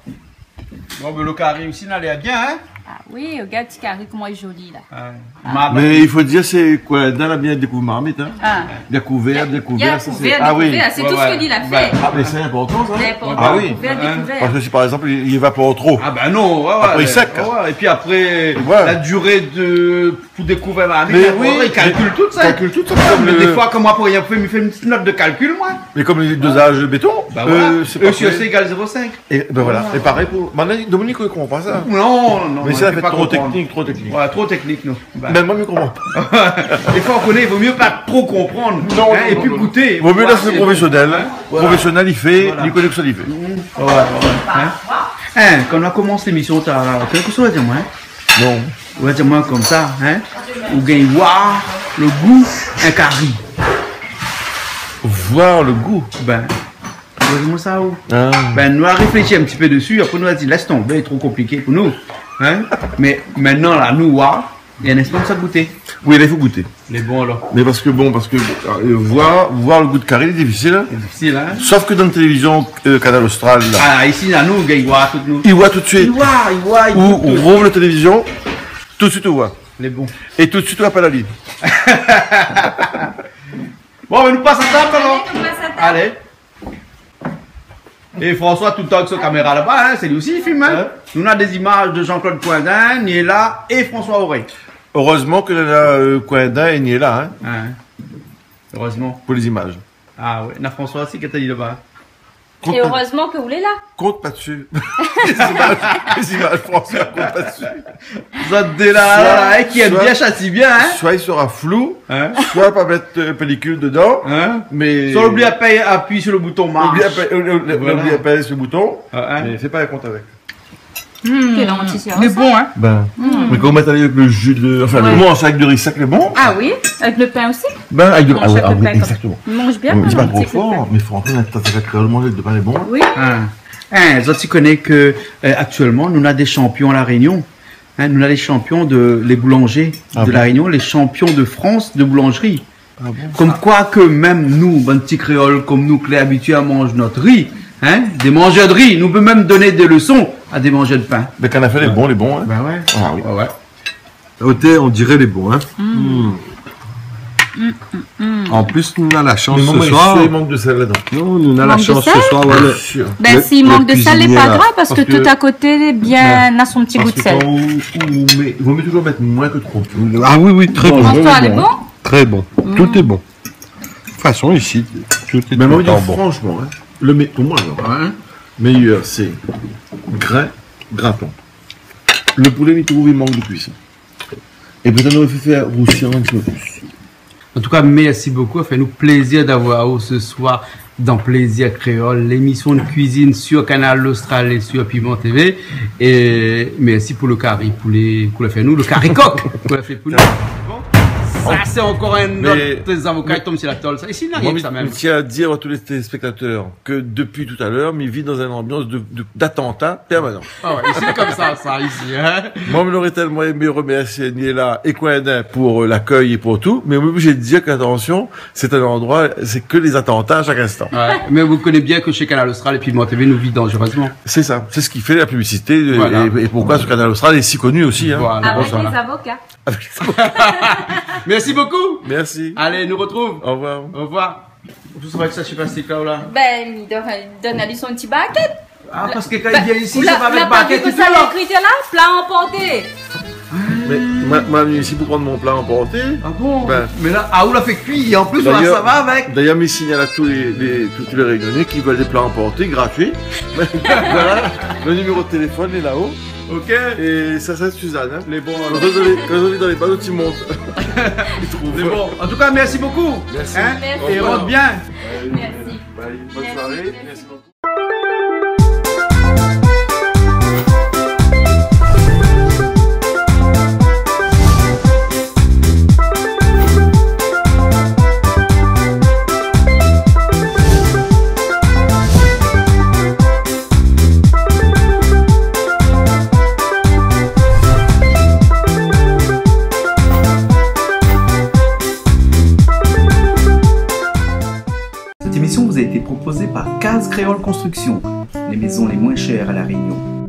Bon, mais le carré aussi, là, il est bien, hein. Ah oui, regarde, petit carré, comment il est joli, là. Mais il faut dire, c'est quoi, dans la bien découvert marmite, hein. Ah. Découvert, Il y a découvert, ça c'est. découvert, Ah oui. découvert, c'est tout ce qu'il a fait. Ah, mais c'est important, ça. C'est important. Ah oui. Découvert, découvert. Parce que si par exemple, il évapore trop. Ah ben non, ouais, ouais. Après, il sec. Ouais, et puis après, Ouais. la durée de pour découvrir ma vie, Mais oui, il calcule tout ça. calcule tout ça. Ouais, Comme mais le- des fois, comme moi, pour rien, il me fait une petite note de calcul, moi. Mais comme les dosages de béton, Bah voilà. c'est pas E sur fait. C égale 0,5. Et ben voilà. Et pareil pour. Maintenant, Dominique, il comprend pas ça. Non, non. Mais on ça peut fait pas trop comprendre. technique, trop technique. Ouais, trop technique, nous. Bah. Même moi, je comprends pas. Des fois, on connaît, il vaut mieux pas trop comprendre. Non, hein, non, et non, puis non. goûter. Vaut mieux voir laisser si- le professionnel. Voilà. Professionnel, il fait, Voilà. il connaît que ça, il fait. Ouais, ouais. Hein, quand on a commencé l'émission, t'as quelque chose à dire, moi, hein? Non. On va dire moi comme ça, hein? Ou gagne voir le goût, un carré. Voir le goût. Ben, moi ça où? Ah. Ben, nous a réfléchi un petit peu dessus, après nous a dit, laisse tomber, c'est trop compliqué pour nous. Hein? Mais maintenant, là, nous, voir, il y a un instant que ça goûter. Oui, là, il faut goûter. Les bons, alors. Mais parce que voir le goût de carré, c'est difficile. Hein. C'est difficile, hein? Sauf que dans la télévision Canal Austral, là, Ah, ici, là, nous, gagne voir, toutes nous. il voit tout de Il suite. voit, il Ou goûte on tout. rouvre la télévision, tout de suite on voit. Les bons. Et tout de suite on appelle la ligne. Bon, mais nous passons à table, alors. Allez, on passe à table. Allez. Et François, tout le temps avec sa caméra là-bas, hein, c'est lui aussi, il filme. Hein. Nous, on a des images de Jean-Claude Coindin, Niela et François Auré. Heureusement que la Coindin est né là, hein, Hein. Heureusement. pour les images. Ah ouais, on a François aussi qui est allé là-bas. Compte Et pas- heureusement que vous l'êtes là. compte pas dessus. les images François, compte pas dessus. Ça dès là, hein, qui aime soit- bien, châtie bien, hein. Soit il sera flou, Hein. soit pas mettre pellicule dedans, Hein. mais... Sans oublier appuyer sur le bouton marche. Oublie à appuyer sur le bouton, Hein. mais fais pas un compte avec. Quel anti-science. Mais bon, hein. Ben, mais quand on met avec le jus de... Enfin, Ouais. le mange avec de riz sec, le bon. Ah oui, avec le pain aussi. Ben, avec de... Mange avec le pain comme- exactement. Il mange bien. C'est pas mon trop petit copain. fort, mais il faut rentrer dans ta tête créole, manger de pain est bon. Oui. Hein. Hein, ça, tu connais que, actuellement, nous, on a des champions à La Réunion. Hein, nous, on a les champions les boulangers Ah de bon? La Réunion, les champions de France de boulangerie. Ah bon? Comme quoi que même nous, ben petits créoles comme nous, qui sommes habitués à manger notre riz, hein, des mangeurs de riz, nous peut même donner des leçons à des mangeurs de pain. Mais quand on a fait les bons, hein. Ben ouais. Ah oui. Ouais. Côté, on dirait les bons, hein. En plus, nous avons la chance Mais ce maman, soir. il manque de sel là-dedans. Non, nous avons la Manque de chance sel ce soir. Ouais, Sûr. Ben Le- s'il le manque de sel, c'est cuisinier, pas là, grave parce que parce que- tout à côté est bien a son petit goût Parce de que sel. quand il vaut mieux toujours mettre moins que trop. Ah oui, oui, très bon. François, elle est bon. Très bon. Tout est bon. De toute façon, ici, tout est Mais moi, tout je le dis temps bon. franchement, hein, pour moi, alors, Hein? meilleur, c'est gratin. Le poulet, il trouve, il manque de cuisson. Et peut-être on aurait fait faire roussir un petit peu plus. En tout cas, merci beaucoup. Fait nous plaisir d'avoir vous ce soir dans Plaisir Créole, l'émission de cuisine sur Canal Austral et sur Piment TV. Et merci pour le carré poulet qu'on a fait nous, le carré coq qu'on a fait pour nous. Bon, ça c'est encore un Mais- autre des avocats qui tombent sur la tôle. Ça, ici, il n'a Moi, rien je ça même. tiens à dire à tous les téléspectateurs que depuis tout à l'heure, il vit dans une ambiance d'attentat permanent. Ah ouais, ici c'est comme ça ici. Hein? Moi, je l'aurais tellement aimé remercier Niela et Coindin pour l'accueil et pour tout, mais on est obligé de dire qu'attention, c'est un endroit, c'est que les attentats à chaque instant. Ouais. Mais vous connaissez bien que chez Canal Austral et Piment TV nous vit dangereusement. C'est ça, c'est ce qui fait la publicité Voilà. et pourquoi ce canal Austral est si connu aussi. Hein. Voilà. Avec Voilà. les avocats. Merci Merci beaucoup. Merci. Allez, nous retrouve. Au revoir. Au revoir. Vous savez que ça, je sais pas si là. Ben, il donne à lui son petit baquette. Ah, parce que quand il vient ici, Là, ça va avec là, pas baguette vu et que tout, ça là. l'écrit là, plat emporté. Mais, moi, venu ici pour prendre mon plat emporté. Ah bon? Ben. Mais là, ah, on l'a fait cuit, et en plus, voilà, ça va avec. D'ailleurs, mes signale à tous les réunionnais qui veulent des plats emportés, gratuits. Voilà, le numéro de téléphone est là-haut. Ok. Et ça, c'est Suzanne. Hein. Les bons, Quand on est dans les bateaux, tu montes. Ils trouvent. c'est bon. En tout cas, merci beaucoup. Merci. Hein? Merci. Et rentre bien. Merci. Bye. Bonne Merci. soirée. Merci beaucoup. Cette émission vous a été proposée par Case Créole Construction, les maisons les moins chères à La Réunion.